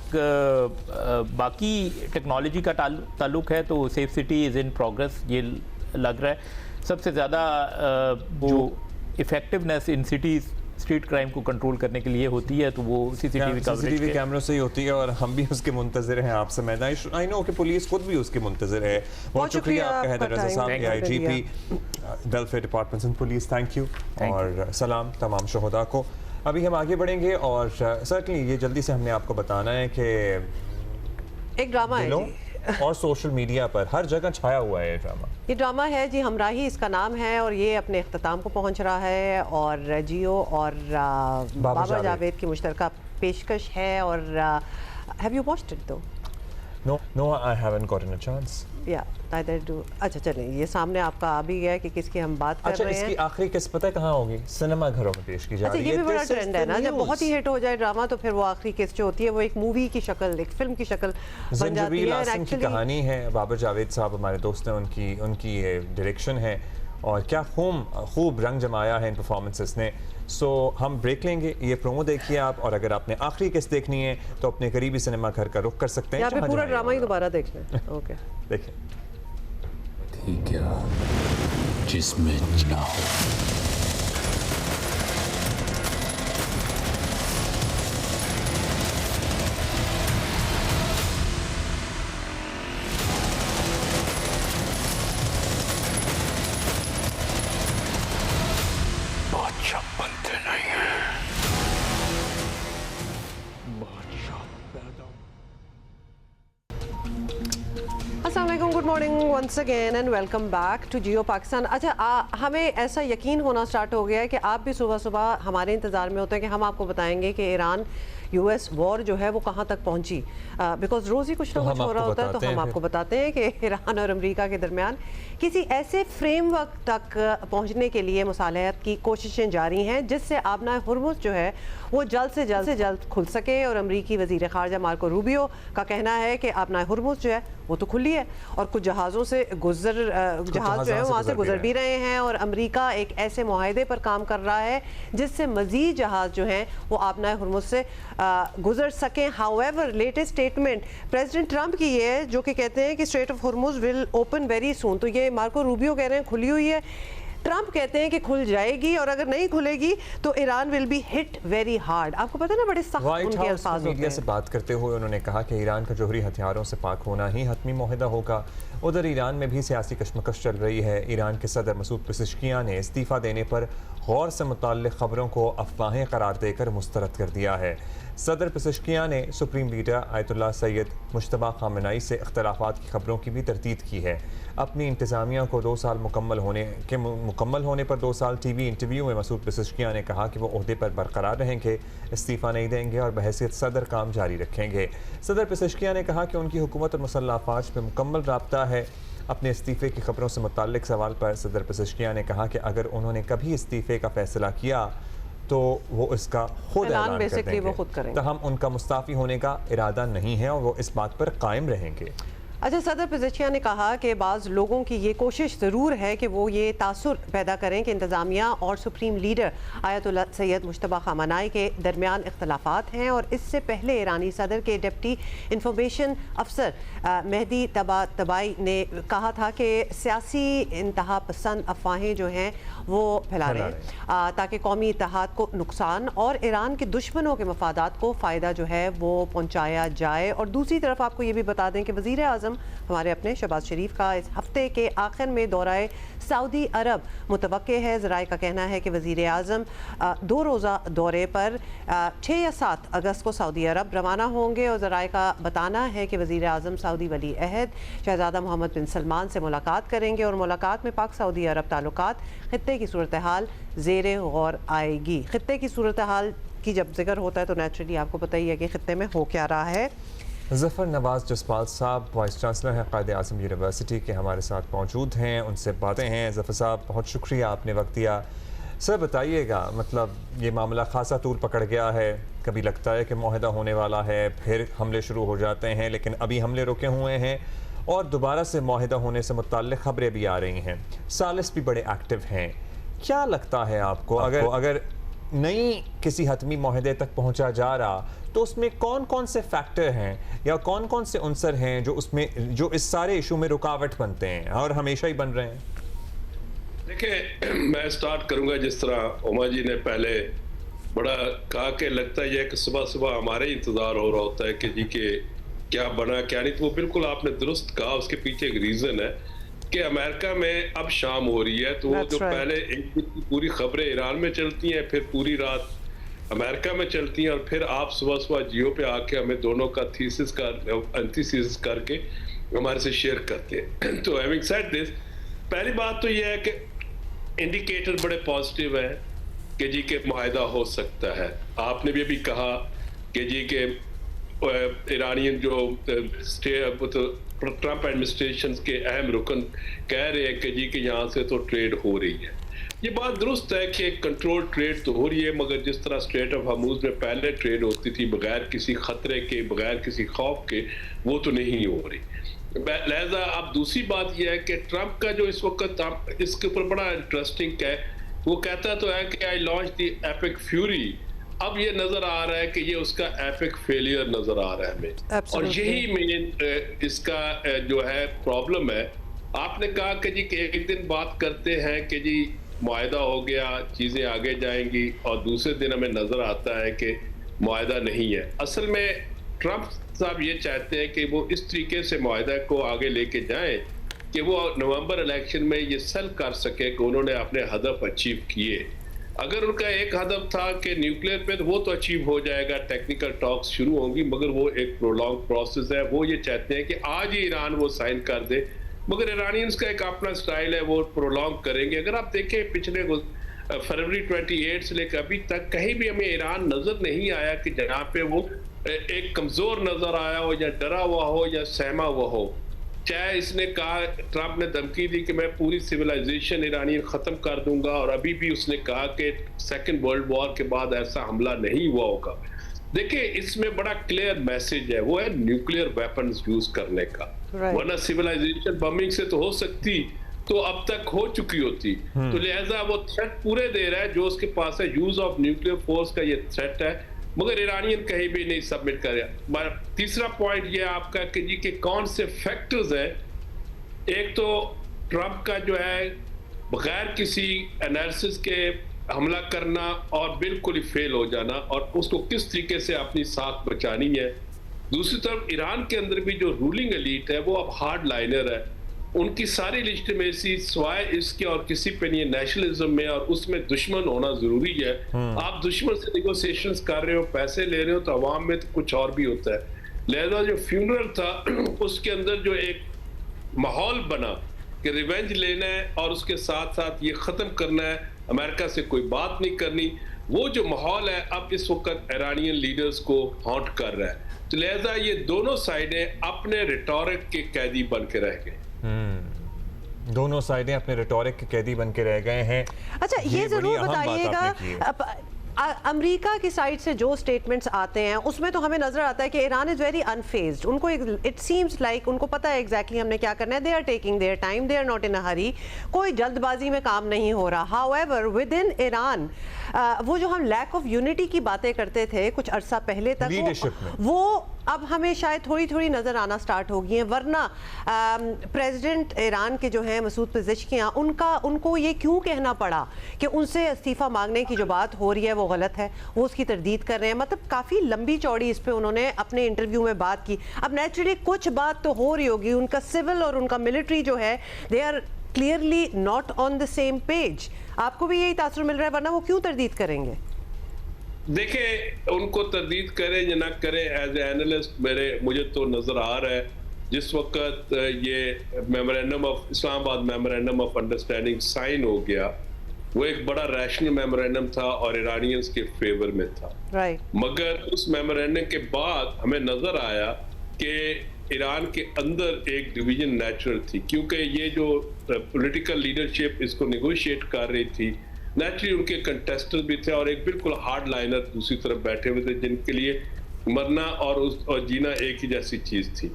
बाकी टेक्नोलॉजी का ताल्लुक है तो safe city is in progress, ये लग रहा है। सबसे ज़्यादा जो effectiveness in cities street crime को कंट्रोल करने के लिए होती है तो वो सीसीटीवी कैमरों से ही होती है, और हम भी उसके मुंतज़िर हैं आपसे। मैं आई नो कि पुलिस खुद भी उसके मुंतज़िर है। बहुत शुक्रिया आपका हैदर रज़ा साहब, AIGP welfare department and police, thank you और सलाम तमाम शोहदा को। अभी हम आगे बढ़ेंगे और सर्टनली ये जल्दी से हमने आपको बताना है कि एक ड्रामा है जी। और सोशल मीडिया पर हर जगह छाया हुआ है ये ड्रामा है जी, हमराही इसका नाम है और ये अपने इख्तिताम को पहुंच रहा है। और जियो और बाबर जावेद की मुश्तरका पेशकश है। और हैव यू वॉच्ड इट दो? No, I haven't gotten a chance. Yeah, neither do. अच्छा चलिए, ये सामने आपका आ भी गया कि किसकी हम बात कर रहे हैं। इसकी आखिरी किस्त पता है कहाँ होगी? सिनेमा घरों में पेश की जा रही है। ये भी बड़ा ट्रेंड है ना, जब बहुत ही हिट हो जाए ड्रामा तो फिर वो आखिरी किस्त जो होती है वो एक मूवी की शक्ल, एक फिल्म की शक्ल बन जाती है। एक्चुअली की कहानी है, बाबर जावेद साहब हमारे दोस्त हैं, उनकी डायरेक्शन है और क्या खूब रंग जमाया है इन परफॉर्मेंसेस ने। सो हम ब्रेक लेंगे, ये प्रोमो देखिए आप, और अगर आपने आखिरी किस्त देखनी है तो अपने करीबी सिनेमा घर का रुख कर सकते हैं। या फिर पूरा ड्रामा ही दोबारा देख लें। ओके देखिए। ठीक है, जिसमें ना हो good morning once again and welcome back to Geo Pakistan. अच्छा, हमें ऐसा यकीन होना स्टार्ट हो गया है कि आप भी सुबह सुबह हमारे इंतज़ार में होते हैं कि हम आपको बताएंगे कि ईरान US वॉर जो है वो कहाँ तक पहुँची। बिकॉज रोज़ ही कुछ ना कुछ हो रहा होता है, तो हम आपको बताते हैं कि ईरान और अमेरिका के दरमियान किसी ऐसे फ्रेमवर्क तक पहुँचने के लिए मुसालहत की कोशिशें जारी हैं जिससे आबना हुर्मुज़ जो है वो जल्द से जल्द खुल सके। और अमरीकी वज़ीर ख़ारजा मार्को रूबियो का कहना है कि आबना हुर्मुज़ जो है वो तो खुली है और कुछ जहाज़ों से जहाज़ जो है वहाँ से गुजर भी रहे हैं। और अमेरिका एक ऐसे मुआहदे पर काम कर रहा है जिससे मज़ीद जहाज़ जो हैं वो आबना हुर्मुज़ से गुजर सकें। However latest statement president Trump की है जो कि कहते हैं कि strait of Hormuz will open very soon. तो ये मार्को रूबियो कह रहे हैं खुली हुई है, ट्रंप कहते हैं कि खुल जाएगी, और अगर नहीं खुलेगी तो Iran will be hit very hard. आपको पता है ना, बड़े सख्त उनके अल्फाज होते हैं। मीडिया से बात करते हुए उन्होंने कहा कि ईरान का जोहरी हथियारों से पाक होना ही हतमी मुआहदा होगा। उधर ईरान में भी सियासी कशमकश चल रही है। ईरान के सदर मसूद पेज़ेश्कियान ने इस्तीफ़ा देने पर गौर से मुताल्लिक़ खबरों को अफवाहें करार देकर मुस्तरद कर दिया है। सदर पेज़ेश्कियान ने supreme leader Ayatollah Syed Mushtaba Khamenei से इख्तिलाफ़ात की खबरों की भी तरदीद की है। अपनी इंतज़ामिया को 2 साल मुकम्मल होने पर 2 साल TV इंटरव्यू में मसूद पेज़ेश्कियान ने कहा कि वो ओहदे पर बरकरार रहेंगे, इस्तीफ़ा नहीं देंगे और बहैसियत सदर काम जारी रखेंगे। सदर पेज़ेश्कियान ने कहा कि उनकी हुकूमत और मुसल्लह अफ़वाज में मुकम्मल राब्ता है। अपने इस्तीफ़े की खबरों से मुताल्लिक़ सवाल पर सदर पेज़ेश्कियान ने कहा कि अगर उन्होंने कभी इस्तीफ़े का फ़ैसला किया तो वो इसका खुद ऐलान कर देंगे। तो हम उनका मुस्ताफ़ी होने का इरादा नहीं है और वो इस बात पर कायम रहेंगे। अच्छा, सदर पेज़ेश्कियान ने कहा कि बाज़ लोगों की ये कोशिश ज़रूर है कि वो ये तासुर पैदा करें कि इंतज़ामिया और supreme leader Ayatollah Syed Mushtaba Khamenei के दरमियान इख्तलाफात हैं। और इससे पहले ईरानी सदर के डिप्टी इंफॉर्मेशन अफसर मेहदी तबाई ने कहा था कि सियासी इंतहा पसंद अफवाहें जो हैं वो फैला रहे हैं ताकि कौमी इत्तेहाद को नुकसान और ईरान के दुश्मनों के मफादात को फ़ायदा जो है वो पहुँचाया जाए। और दूसरी तरफ आपको ये भी बता दें कि वज़ीर आज़म हमारे अपने शहबाज शरीफ का इस हफ्ते के आखिर में दौराए सऊदी अरब मुतवक्के है। ज़राए का कहना है कि वज़ीर आज़म 2 रोज़ा दौरे पर 6 या 7 अगस्त को सऊदी अरब रवाना होंगे। और ज़राए का बताना है कि वज़ीर आज़म सऊदी वली अहद शहज़ादा मोहम्मद बिन सलमान से मुलाकात करेंगे और मुलाकात में पाक सऊदी अरब ताल्लुकात खित्ते की सूरत हाल ज़ेरे गौर आएगी। खित्ते की सूरत हाल की जब जिक्र होता है तो नेचुरली आपको पता ही है कि खित्ते में हो क्या रहा है। ज़फ़र नवाज़ जसपाल साहब वाइस चांसलर हैं क़ायद आज़म यूनिवर्सिटी के, हमारे साथ मौजूद हैं, उनसे बातें हैं। ज़फ़र साहब, बहुत शुक्रिया आपने वक्त दिया। सर बताइएगा, मतलब ये मामला खासा तूल पकड़ गया है, कभी लगता है कि मुआहदा होने वाला है, फिर हमले शुरू हो जाते हैं, लेकिन अभी हमले रुके हुए हैं और दोबारा से मुआहदा होने से मुताल्लिक़ ख़बरें भी आ रही हैं। सालिस भी बड़े एक्टिव हैं। क्या लगता है आपको, अगर नई किसी हतमी मुआहदे तक पहुँचा जा रहा तो उसमें कौन कौन से फैक्टर हैं या कौन कौन से अंसर हैं जो इस सारे इशू में रुकावट बनते हैं और हमेशा ही बन रहे हैं? देखिए, मैं स्टार्ट करूंगा जिस तरह उमा जी ने पहले बड़ा कहा कि लगता है कि सुबह सुबह हमारे इंतज़ार हो रहा होता है कि जी के क्या बना क्या नहीं। तो वो बिल्कुल आपने दुरुस्त कहा, उसके पीछे एक रीज़न है कि अमेरिका में अब शाम हो रही है, तो वो जो पहले एक दिन की पूरी खबरें ईरान में चलती हैं, फिर पूरी रात अमेरिका में चलती हैं और फिर आप सुबह सुबह जियो पे आके हमें दोनों का एंटीथीसिस करके हमारे से शेयर करते हैं। तो हैविंग सेड दिस, पहली बात तो यह है कि इंडिकेटर बड़े पॉजिटिव है कि जी के मुआहदा हो सकता है। आपने भी अभी कहा कि जी के ईरानियन जो ट्रंप एडमिनिस्ट्रेशन के अहम रुकन कह रहे हैं कि जी के यहाँ से तो ट्रेड हो रही है। ये बात दुरुस्त है कि कंट्रोल ट्रेड तो हो रही है, मगर जिस तरह स्ट्रेट ऑफ हॉर्मुज़ में पहले ट्रेड होती थी बगैर किसी खतरे के, बगैर किसी खौफ के, वो तो नहीं हो रही। लिहाजा अब दूसरी बात यह है कि ट्रंप का जो इस वक्त इसके ऊपर बड़ा इंटरेस्टिंग है, वो कहता तो है कि I launch the epic fury. अब ये नजर आ रहा है कि ये उसका एपिक फेलियर नजर आ रहा है हमें, और यही मेन इसका जो है प्रॉब्लम है। आपने कहा कि जी एक दिन बात करते हैं कि जी मुआहदा हो गया, चीजें आगे जाएंगी, और दूसरे दिन हमें नजर आता है कि मुआहदा नहीं है। असल में ट्रंप साहब ये चाहते हैं कि वो इस तरीके से मुआहदा को आगे लेके जाएं कि वो नवंबर इलेक्शन में ये सेल कर सके कि उन्होंने अपने हदफ अचीव किए। अगर उनका एक हदफ था कि न्यूक्लियर पे, तो वो तो अचीव हो जाएगा, टेक्निकल टॉक्स शुरू होंगी, मगर वो एक प्रोलॉन्ग प्रोसेस है। वो ये चाहते हैं कि आज ही ईरान वो साइन कर दे, मगर ईरानियंस का एक अपना स्टाइल है, वो प्रोलॉन्ग करेंगे। अगर आप देखें पिछले फरवरी 28 से लेकर अभी तक कहीं भी हमें ईरान नजर नहीं आया कि जहाँ पे वो एक कमजोर नजर आया हो, या डरा हुआ हो, या सहमा हुआ हो। चाहे इसने कहा, ट्रंप ने धमकी दी कि मैं पूरी सिविलाइजेशन ईरानियन खत्म कर दूंगा, और अभी भी उसने कहा कि सेकेंड वर्ल्ड वॉर के बाद ऐसा हमला नहीं हुआ होगा। देखिए, इसमें बड़ा क्लियर मैसेज है, वो है न्यूक्लियर वेपन्स यूज करने का। वरना सिविलाइजेशन बमिंग से तो हो सकती, तो अब तक हो चुकी होती। तो लिहाजा वो थ्रेट पूरे दे रहा है जो उसके पास है, यूज ऑफ न्यूक्लियर फोर्स का ये थ्रेट है, मगर ईरानियन कहीं भी नहीं सबमिट कर रहा। तीसरा पॉइंट ये आपका कि जी के कौन से फैक्टर्स है। एक तो ट्रंप का जो है बगैर किसी एनालिसिस के हमला करना और बिल्कुल ही फेल हो जाना, और उसको किस तरीके से अपनी साख बचानी है। दूसरी तरफ ईरान के अंदर भी जो रूलिंग एलीट है वो अब हार्ड लाइनर है, उनकी सारी लिजिटिमेसी सिवाय इसके और किसी पे नहीं है, नेशनलिज्म में, और उसमें दुश्मन होना जरूरी है। आप दुश्मन से निगोशिएशंस कर रहे हो, पैसे ले रहे हो, तो अवाम में तो कुछ और भी होता है। लिहाजा जो फ्यूनरल था उसके अंदर जो एक माहौल बना कि रिवेंज लेना है और उसके साथ साथ ये खत्म करना है, अमेरिका से कोई बात नहीं करनी, वो जो माहौल है अब इस वक्त ईरानियन लीडर्स को हॉन्ट कर रहा है। तो लिहाजा ये दोनों साइडें अपने रिटोरिक के कैदी बन के रह गए। दोनों साइडें अपने रिटोरिक के कैदी बन के रह गए हैं। अच्छा, ये जरूर बताइएगा, अमेरिका की साइड से जो स्टेटमेंट्स आते हैं उसमें तो हमें नजर आता है कि ईरान इज वेरी अनफेज्ड। उनको इट सीम्स लाइक उनको पता है एग्जैक्टली हमने क्या करना है। They are taking their time, they are not in a hurry, कोई जल्दबाजी में काम नहीं हो रहा। हाउएवर विद इन ईरान वो जो हम लैक ऑफ यूनिटी की बातें करते थे कुछ अरसा पहले तक, वो अब हमें शायद थोड़ी थोड़ी नजर आना स्टार्ट हो गई हैं। वरना प्रेसिडेंट ईरान के जो हैं मसूद पेज़ेश्कियां, उनको ये क्यों कहना पड़ा कि उनसे इस्तीफा मांगने की जो बात हो रही है वो गलत है, वो उसकी तरदीद कर रहे हैं। मतलब काफ़ी लंबी चौड़ी इस पे उन्होंने अपने इंटरव्यू में बात की। अब नेचुरली कुछ बात तो हो रही होगी, उनका सिविल और उनका मिलिट्री जो है they are clearly not on the same page. आपको भी यही तासुर मिल रहा है, वरना वो क्यों तरदीद करेंगे? देखें, उनको तरदीद करें या ना करें, एज ए एनालिस्ट मुझे तो नजर आ रहा है जिस वक्त ये memorandum of Islamabad memorandum of understanding sign हो गया, वो एक बड़ा रैशनल मेमोरेंडम था और ईरानियंस के फेवर में था। राइट। मगर उस मेमोरेंडम के बाद हमें नजर आया कि ईरान के अंदर एक डिवीजन नेचुरल थी, क्योंकि ये जो पॉलिटिकल लीडरशिप इसको नेगोशिएट कर रही थी, नेचुरली उनके कंटेस्टेंट भी थे और एक बिल्कुल हार्ड लाइनर दूसरी तरफ बैठे हुए थे जिनके लिए मरना और जीना एक ही जैसी चीज थी।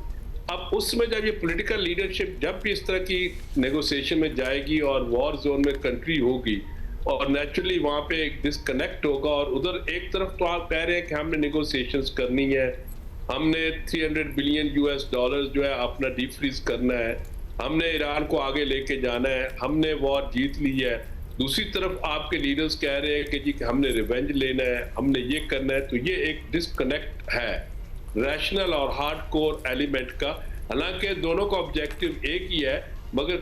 अब उसमें जब ये पॉलिटिकल लीडरशिप जब भी इस तरह की नेगोशिएशन में जाएगी और वॉर जोन में कंट्री होगी और नेचुरली वहां पे एक डिस्कनेक्ट होगा, और उधर एक तरफ तो आप कह रहे हैं कि हमने नेगोशिएशंस करनी है, हमने 300 बिलियन US डॉलर जो है अपना डीप फ्रीज करना है, हमने ईरान को आगे लेके जाना है, हमने वॉर जीत ली है। दूसरी तरफ आपके लीडर्स कह रहे हैं कि जी हमने रिवेंज लेना है, हमने ये करना है। तो ये एक डिस्कनेक्ट है रैशनल और हार्डकोर एलिमेंट का। हालांकि दोनों का ऑब्जेक्टिव एक ही है, मगर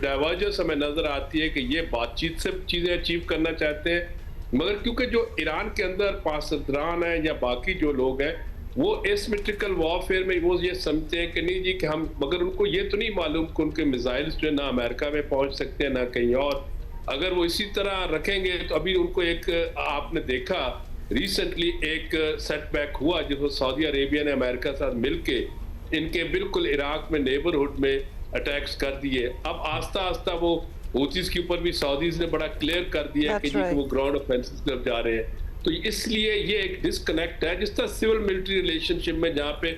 डाइवर्जेंस हमें नजर आती है कि ये बातचीत से चीजें अचीव करना चाहते हैं, मगर क्योंकि जो ईरान के अंदर पासदारान है या बाकी जो लोग हैं वो एसिमेट्रिकल वॉरफेयर में वो ये समझते हैं कि नहीं जी कि हम, मगर उनको ये तो नहीं मालूम कि उनके मिसाइल्स जो है ना अमेरिका में पहुंच सकते हैं ना कहीं और। अगर वो इसी तरह रखेंगे तो अभी उनको एक आपने देखा रिसेंटली एक सेटबैक हुआ जिसको सऊदी अरेबिया ने अमेरिका के साथ मिलके इनके बिल्कुल इराक में नेबरहुड में अटैक्स कर दिए। अब आस्ता आस्ता वो हूतीज के ऊपर भी सऊदीज ने बड़ा क्लियर कर दिया कि वो ग्राउंड ऑफेंसिव की तरफ जा रहे हैं। तो इसलिए ये एक डिस्कनेक्ट है, जिस तरह सिविल मिलिट्री रिलेशनशिप में जहाँ पे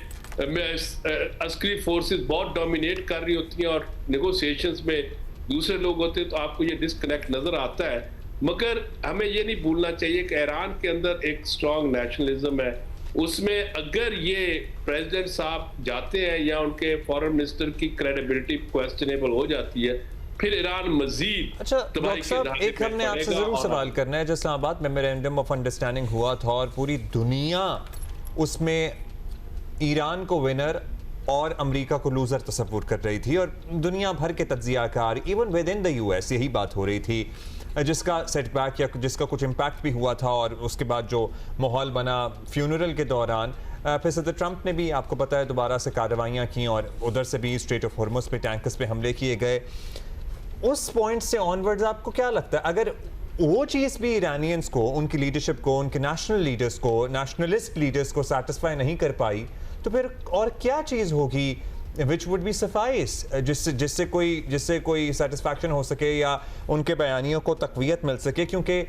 अस्करी फोर्सेस बहुत डोमिनेट कर रही होती हैं और नेगोशिएशंस में दूसरे लोग होते हैं, तो आपको ये डिस्कनेक्ट नजर आता है। मगर हमें ये नहीं भूलना चाहिए कि ईरान के अंदर एक स्ट्रॉन्ग नेशनलिज्म है, उसमें अगर ये प्रेसिडेंट साहब जाते हैं या उनके फॉरेन मिनिस्टर की क्रेडिबिलिटी क्वेश्चनेबल हो जाती है, फिर ईरान मजीद। अच्छा डॉक्टर साहब, एक हमने आपसे जरूर सवाल करना है, जो इस्लामाबाद मेमोरेंडम ऑफ अंडरस्टैंडिंग हुआ था और पूरी दुनिया उसमें ईरान को विनर और अमेरिका को लूजर तस्वुर कर रही थी, और दुनिया भर के तज्जियाकार even within the US यही बात हो रही थी, जिसका सेटबैक या जिसका कुछ इम्पैक्ट भी हुआ था। और उसके बाद जो माहौल बना फ्यूनरल के दौरान, फिर सदर ट्रंप ने भी आपको पता है दोबारा से कार्रवाइयाँ की और उधर से भी स्ट्रेट ऑफ हॉर्मुज़ पे टैंकर्स पे हमले किए गए। उस पॉइंट से ऑनवर्ड्स आपको क्या लगता है, अगर वो चीज़ भी ईरानियंस को, उनकी लीडरशिप को, उनके नेशनल लीडर्स को, नेशनलिस्ट लीडर्स को सेटिस्फाई नहीं कर पाई, तो फिर और क्या चीज़ होगी विच वुड बी सफाइस जिससे कोई सेटिस्फैक्शन हो सके या उनके बयानियों को तक़वियत मिल सके? क्योंकि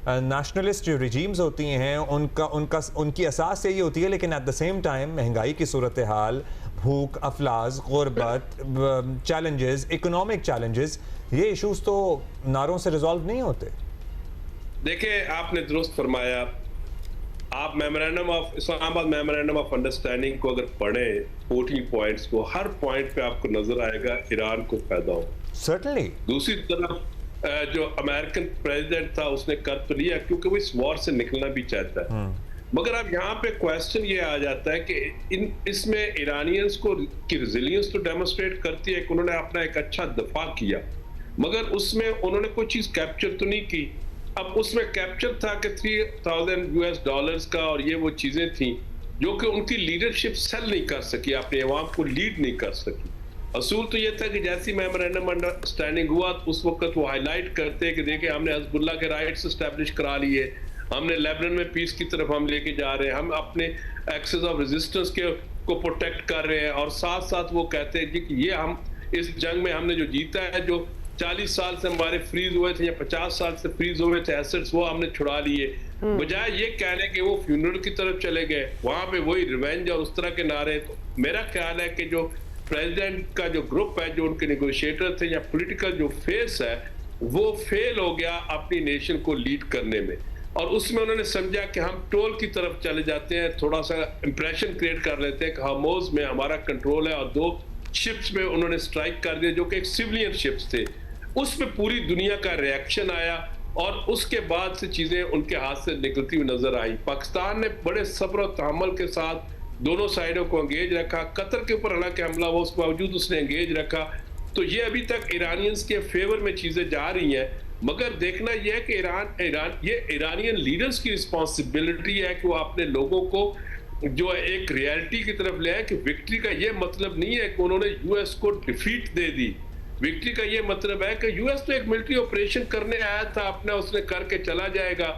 नेशनलिस्ट जो रिजीम्स होती हैं उनकी असास यही होती है, लेकिन एट द सेम टाइम महंगाई की सूरत हाल, भूख, अफलास, गुर्बत, चैलेंजेस, इकोनॉमिक चैलेंजेस, ये इश्यूज तो नारों से रिजॉल्व नहीं होते। देखिए आपने दुरुस्त फरमाया, आप इस्लामाबाद मेमोरेंडम ऑफ अंडरस्टैंडिंग को अगर पढ़ें 14 पॉइंट्स को, हर पॉइंट पे आपको नजर आएगा ईरान को फायदा हो। सर्टनली दूसरी तरफ जो अमेरिकन प्रेसिडेंट था उसने कर तो लिया क्योंकि वो इस वॉर से निकलना भी चाहता है, मगर अब यहाँ पे क्वेश्चन ये आ जाता है कि इसमें ईरानियंस को की रेजिलियंस तो डेमोस्ट्रेट करती है कि उन्होंने अपना एक अच्छा दफा किया, मगर उसमें उन्होंने कोई चीज कैप्चर तो नहीं की। अब उसमें कैप्चर था कि 3000 US डॉलर्स का, और ये वो चीजें थी जो कि उनकी लीडरशिप सेल नहीं कर सकी, अपने अवाम को लीड नहीं कर सकी। असूल तो ये था कि जैसी मेमोरेंडम अंडरस्टैंडिंग हुआ तो उस वक्त वो हाईलाइट करते कि देखिए हमने हिजबुल्लाह के राइट्स एस्टैब्लिश करा लिए, हमने लेबनान में पीस की तरफ हम लेके जा रहे हैं, हम अपने एक्सेस ऑफ रेजिस्टेंस को प्रोटेक्ट कर रहे हैं, और साथ साथ वो कहते हैं जी कि ये हम इस जंग में हमने जो जीता है, जो 40 साल से हमारे फ्रीज हुए थे या 50 साल से फ्रीज हुए थे एसेट्स, वो हमने छुड़ा लिए, बजाय ये कहने के वो फ्यूनरल की तरफ चले गए, वहां पे वही रिवेंज और उस तरह के नारे। तो मेरा ख्याल है कि जो प्रेसिडेंट का जो ग्रुप है, जो उनके नेगोशिएटर थे या पॉलिटिकल जो फेस है, वो फेल हो गया अपनी नेशन को लीड करने में, और उसमें उन्होंने समझा कि हम टोल की तरफ चले जाते हैं, थोड़ा सा इंप्रेशन क्रिएट कर लेते हैं कि हर्मुज़ में हमारा कंट्रोल है, और 2 शिप्स में उन्होंने स्ट्राइक कर दिया जो कि एक सिविलियन शिप्स थे। उसमें पूरी दुनिया का रिएक्शन आया और उसके बाद से चीजें उनके हाथ से निकलती हुई नजर आई। पाकिस्तान ने बड़े सब्र और तहम्मुल के साथ दोनों साइडों को एंगेज रखा, कतर के ऊपर हालांकि हमला हुआ उसके बावजूद उसने एंगेज रखा। तो ये अभी तक ईरानियंस के फेवर में चीजें जा रही हैं, मगर देखना यह है कि ये ईरानियन लीडर्स की रिस्पॉन्सिबिलिटी है कि वो अपने लोगों को जो एक रियलिटी की तरफ ले आए कि विक्ट्री का ये मतलब नहीं है कि उन्होंने US को डिफीट दे दी। विक्ट्री का ये मतलब है कि US तो एक मिलिट्री ऑपरेशन करने आया था अपना, उसने करके चला जाएगा,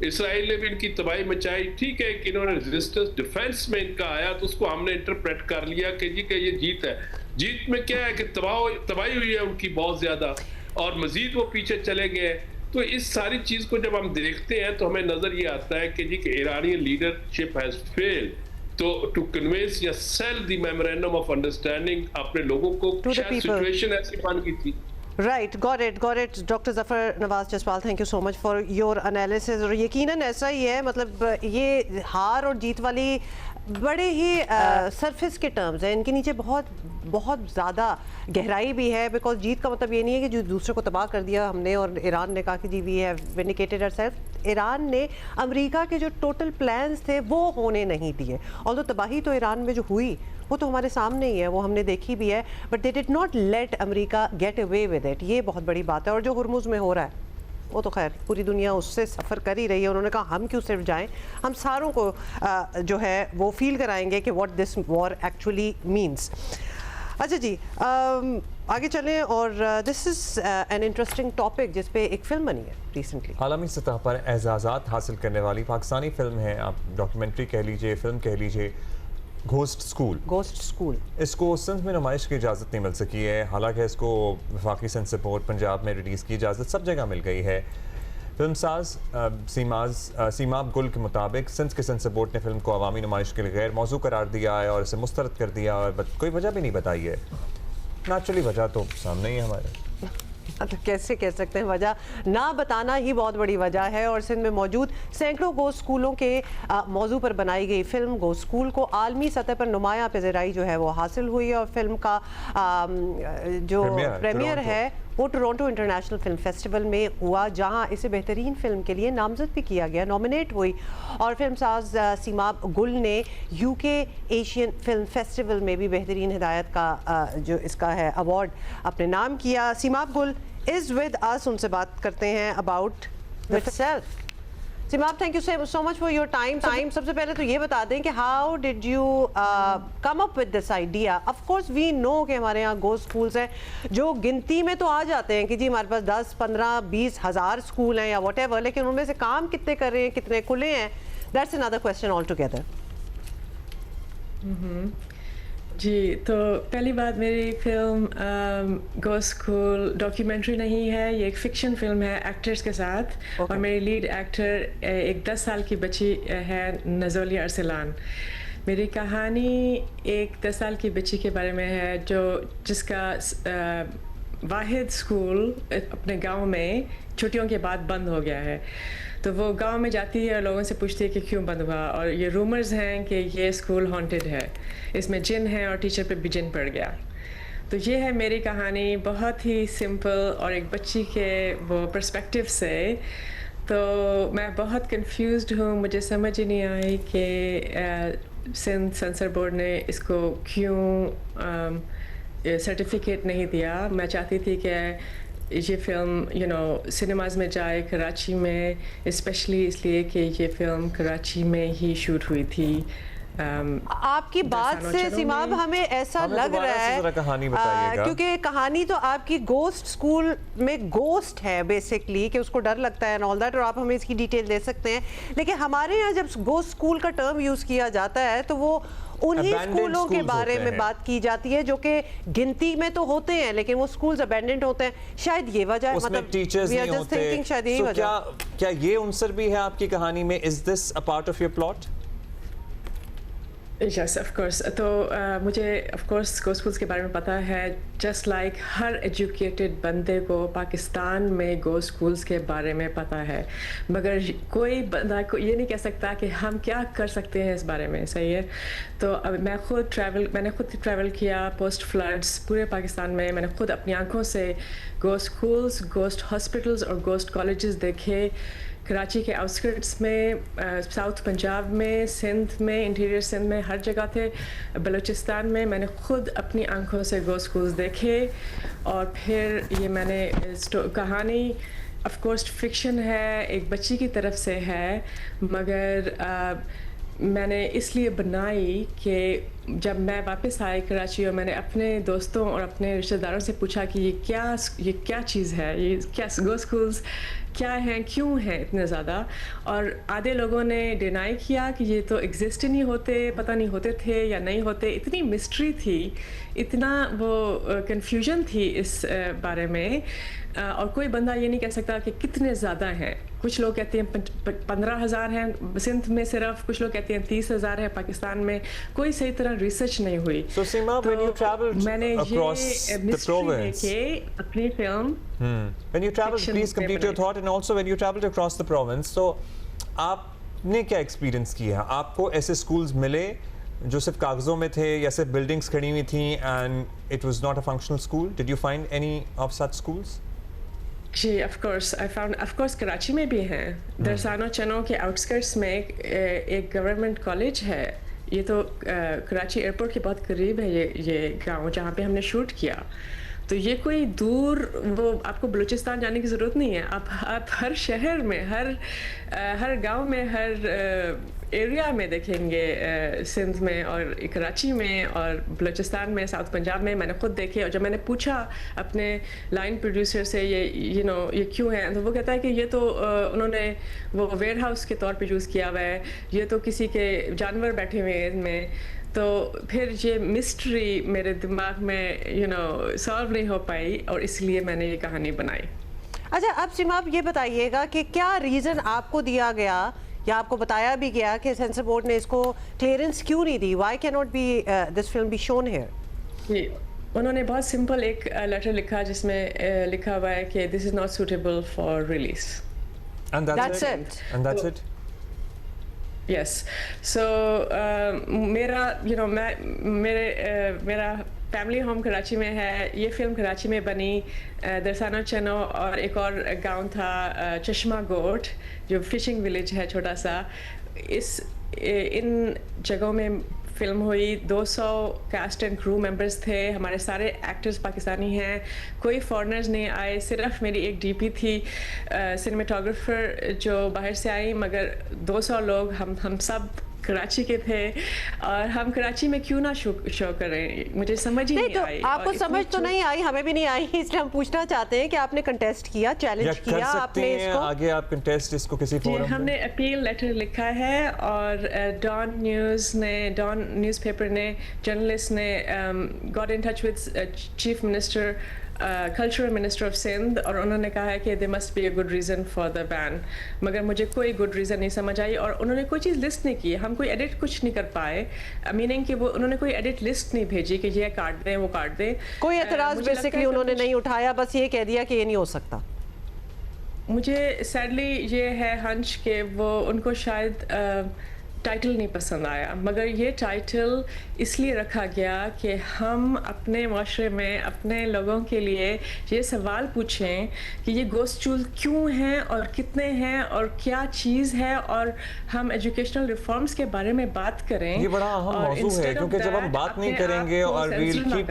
इसराइल ने भी इनकी तबाही मचाई। ठीक है कि इन्होंने रेजिस्टेंस डिफेंस में इनका आया तो उसको हमने इंटरप्रेट कर लिया कि जी कि ये जीत है। जीत में क्या है कि तबाही हुई है उनकी बहुत ज्यादा, और मजीद वो पीछे चले गए। तो इस सारी चीज को जब हम देखते हैं तो हमें नजर ये आता है कि जी कि ईरानी लीडरशिप हैज फेल्ड तो टू कन्विंस या sell the memorandum of understanding अपने लोगों को। शायद सिचुएशन ऐसी बन गई थी। Right, got it doctor Zafar Nawaz Jaspal, thank you so much for your analysis. और यकीनन ऐसा ही है, मतलब ये हार और जीत वाली बड़े ही सरफेस के टर्म्स हैं, इनके नीचे बहुत बहुत ज़्यादा गहराई भी है। बिकॉज जीत का मतलब ये नहीं है कि जो दूसरे को तबाह कर दिया हमने और ईरान ने कहा कि जी we have vindicated ourself. Iran ने अमेरिका के जो टोटल प्लान्स थे वो होने नहीं दिए। और तबाही तो ईरान में जो हुई वो तो हमारे सामने ही है, वो हमने देखी भी है, but they did not let America get away with it. ये बहुत बड़ी बात है। और जो हुर्मुज़ में हो रहा है वो तो खैर पूरी दुनिया उससे सफ़र कर ही रही है। उन्होंने कहा हम क्यों सिर्फ जाएं, हम सारों को जो है वो फील कराएंगे कि what this war actually means. अच्छा जी, आगे चलें। और this is an interesting topic जिस पे एक फ़िल्म बनी है रिसेंटली। आलमी सतह पर एजाज़ात हासिल करने वाली पाकिस्तानी फ़िल्म है, आप डॉक्यूमेंट्री कह लीजिए, फ़िल्म कह लीजिए, घोस्ट स्कूल। इसको सिंध में नुमाइश की इजाज़त नहीं मिल सकी है। हालांकि इसको वफाकी सेंसर बोर्ड पंजाब में रिलीज़ की इजाज़त सब जगह मिल गई है। फिल्मसाज सीमाब गुल के मुताबिक सिंध के सेंसर बोर्ड ने फिल्म को अवामी नुमाइश के लिए गैर मौजू करार दिया है और इसे मुस्तरद कर दिया, और कोई वजह भी नहीं बताई है। नेचुरली वजह तो सामने ही है हमारे। तो कैसे कह सकते हैं, वजह ना बताना ही बहुत बड़ी वजह है। और सिंध में मौजूद सैकड़ों गोश्त स्कूलों के मौजू पर बनाई गई फिल्म गोश्त स्कूल को आलमी सतह पर नुमाया पज़ीराई जो है वो हासिल हुई है। और फिल्म का जो प्रीमियर है वो टोरंटो इंटरनेशनल फिल्म फेस्टिवल में हुआ, जहां इसे बेहतरीन फिल्म के लिए नामजद भी किया गया, नॉमिनेट हुई। और फिल्मसाज सीमाब गुल ने यूके एशियन फिल्म फेस्टिवल में भी बेहतरीन हिदायत का जो इसका है अवार्ड अपने नाम किया। सीमाब गुल इज़ विद अस, उनसे बात करते हैं about the self. Seemab, thank you so much for your time. सबसे पहले तो ये बता दें कि how did you come up with this idea. Of course we know कि हमारे यहाँ गोश्त स्कूल्स हैं जो गिनती में तो आ जाते हैं कि जी हमारे पास 10, 15, 20 हज़ार स्कूल हैं या वट एवर, लेकिन उनमें से काम कितने कर रहे हैं, कितने खुले हैं, that's another question all together. जी, तो पहली बात, मेरी फिल्म गोश्त स्कूल डॉक्यूमेंट्री नहीं है, ये एक फ़िक्शन फिल्म है एक्टर्स के साथ। और मेरी लीड एक्टर एक 10 साल की बच्ची है, नज़ोलिया अरसलान। मेरी कहानी एक 10 साल की बच्ची के बारे में है जिसका वाहिद स्कूल अपने गांव में छुट्टियों के बाद बंद हो गया है। तो वो गांव में जाती है और लोगों से पूछती है कि क्यों बंद हुआ, और ये रूमर्स हैं कि ये स्कूल हॉन्टेड है, इसमें जिन है और टीचर पे भी जिन पड़ गया। तो ये है मेरी कहानी, बहुत ही सिंपल और एक बच्ची के वो पर्सपेक्टिव से। तो मैं बहुत कंफ्यूज्ड हूँ, मुझे समझ ही नहीं आई कि सिंध सेंसर बोर्ड ने इसको क्यों सर्टिफिकेट नहीं दिया। मैं चाहती थी कि ये फिल्म सिनेमाज में जाए कराची में, स्पेशली इसलिए कि ये फिल्म कराची में ही शूट हुई थी। आपकी बात से सीमाब हमें ऐसा लग रहा है कहानी बताइएगा, क्योंकि कहानी तो आपकी गोश्त स्कूल में गोश्त है बेसिकली कि उसको डर लगता है एंड ऑल दैट, और आप हमें इसकी डिटेल दे सकते हैं। लेकिन हमारे यहाँ जब गोश्त स्कूल का टर्म यूज़ किया जाता है तो वो उन्हीं स्कूलों के बारे में बात की जाती है जो कि गिनती में तो होते हैं लेकिन वो स्कूल्स अबैंडन्ड होते हैं। शायद ये वजह है, मतलब टीचर्स नहीं होते। शायद यही वजह। क्या ये उनसर भी है आपकी कहानी में? Is this a part of your plot? Yes, of course. तो मुझे ऑफ कोर्स गोश्त स्कूल्स के बारे में पता है, जस्ट लाइक हर एजुकेटेड बंदे को पाकिस्तान में गोश्त स्कूल्स के बारे में पता है, मगर कोई बंदा को ये नहीं कह सकता कि हम क्या कर सकते हैं इस बारे में। सही है। तो अब मैंने खुद ट्रैवल किया पोस्ट फ्लड्स पूरे पाकिस्तान में। मैंने खुद अपनी आंखों से गोश्त स्कूल्स, गोश्त हॉस्पिटल्स और गोश्त कॉलेजेस देखे, कराची के आउटस्कर्ट्स में, साउथ पंजाब में, सिंध में, इंटीरियर सिंध में, हर जगह थे। बलूचिस्तान में मैंने खुद अपनी आंखों से गोश्त स्कूल्स देखे। और फिर ये मैंने कहानी ऑफ कोर्स फिक्शन है, एक बच्ची की तरफ से है, मगर मैंने इसलिए बनाई कि जब मैं वापस आई कराची और मैंने अपने दोस्तों और अपने रिश्तेदारों से पूछा कि ये क्या चीज़ है, ये क्या गो स्कूल्स क्या हैं, क्यों हैं इतने ज़्यादा, और आधे लोगों ने डिनाई किया कि ये तो एग्जिस्ट ही नहीं होते, पता नहीं होते थे या नहीं होते। इतनी मिस्ट्री थी, इतना वो कन्फ्यूजन थी इस बारे में, और कोई बंदा ये नहीं कह सकता कि कितने ज़्यादा हैं। कुछ लोग कहते हैं 15,000 हैं सिंध में सिर्फ, कुछ लोग कहते हैं 30,000 है पाकिस्तान में। कोई सही तरह रिसर्च नहीं हुई। So Seema, when you traveled मैंने across ये the province, लेके अपनी film when you traveled, fiction please complete your बनाई। thought, and also when you traveled across the province, so आपने क्या एक्सपीरियंस किया? आपको ऐसे स्कूल्स मिले जो सिर्फ कागजों में थे या सिर्फ बिल्डिंग्स खड़ी हुई थी and it was not a functional school? Did you find any of such schools? जी, ऑफ कोर्स कराची में भी हैं। दरसानो चनो के आउटस्कर्ट्स में एक गवर्नमेंट कॉलेज है। ये तो कराची एयरपोर्ट के बहुत करीब है ये गांव जहाँ पे हमने शूट किया। तो ये कोई दूर, वो आपको बलूचिस्तान जाने की ज़रूरत नहीं है। आप हर शहर में, हर गांव में, हर एरिया में देखेंगे, सिंध में और कराची में और बलूचिस्तान में, साउथ पंजाब में। मैंने खुद देखे, और जब मैंने पूछा अपने लाइन प्रोड्यूसर से ये क्यों है, तो वो कहता है कि ये तो उन्होंने वो वेयर हाउस के तौर पे यूज़ किया हुआ है, ये तो किसी के जानवर बैठे हुए हैं इनमें। तो फिर ये मिस्ट्री मेरे दिमाग में सॉल्व नहीं हो पाई, और इसलिए मैंने ये कहानी बनाई। अच्छा, अब सीमा आप ये बताइएगा कि क्या रीज़न आपको दिया गया या आपको बताया भी गया कि सेंसर बोर्ड ने इसको क्लियरेंस क्यों नहीं दी? Why can not be this film be shown here? जी, उन्होंने बहुत सिंपल एक लेटर लिखा जिसमें लिखा हुआ है कि this is not suitable for release. And that's it? And that's it? Yes. So मेरा फैमिली होम कराची में है। ये फिल्म कराची में बनी। दरसानो चनो और एक और गांव था चश्मा गोट, जो फिशिंग विलेज है छोटा सा। इन जगहों में फिल्म हुई। 200 कास्ट एंड क्रू मेंबर्स थे। हमारे सारे एक्टर्स पाकिस्तानी हैं, कोई फॉरेनर्स नहीं आए। सिर्फ मेरी एक डीपी थी, सिनेमेटोग्राफर जो बाहर से आई, मगर 200 लोग हम सब कराची के थे। और हम कराची में क्यों ना शो करें, मुझे समझ ही नहीं आई। आपको समझ तो नहीं आई, हमें भी नहीं आई, इसलिए हम पूछना चाहते हैं कि आपने कंटेस्ट किया, चैलेंज किया आपने इसको? आगे आप कंटेस्ट इसको किसी फोरम में? हमने अपील लेटर लिखा है, और डॉन न्यूज़पेपर ने, जर्नलिस्ट ने got in touch with chief minister, cultural minister of Sindh, और उन्होंने कहा है कि they must be a good reason for the ban. मगर मुझे कोई गुड रीज़न नहीं समझ आई, और उन्होंने कोई चीज़ लिस्ट नहीं की। हम कोई एडिट कुछ नहीं कर पाए, मीनिंग कि वो उन्होंने कोई एडिट लिस्ट नहीं भेजी कि ये काट दें, वो काट दें। कोई एतराज़ बेसिकली उन्होंने नहीं उठाया, बस ये कह दिया कि ये नहीं हो सकता। मुझे सैडली ये है हंच कि वो उनको शायद टाइटल नहीं पसंद आया, मगर ये टाइटल इसलिए रखा गया कि हम अपने माशरे में अपने लोगों के लिए ये सवाल पूछें कि ये गोश्त चूल क्यों हैं और कितने हैं और क्या चीज़ है, और हम एजुकेशनल रिफॉर्म्स के बारे में बात करें। ये बड़ा अहम मौजू है, क्योंकि जब हम बात नहीं करेंगे और वील कीप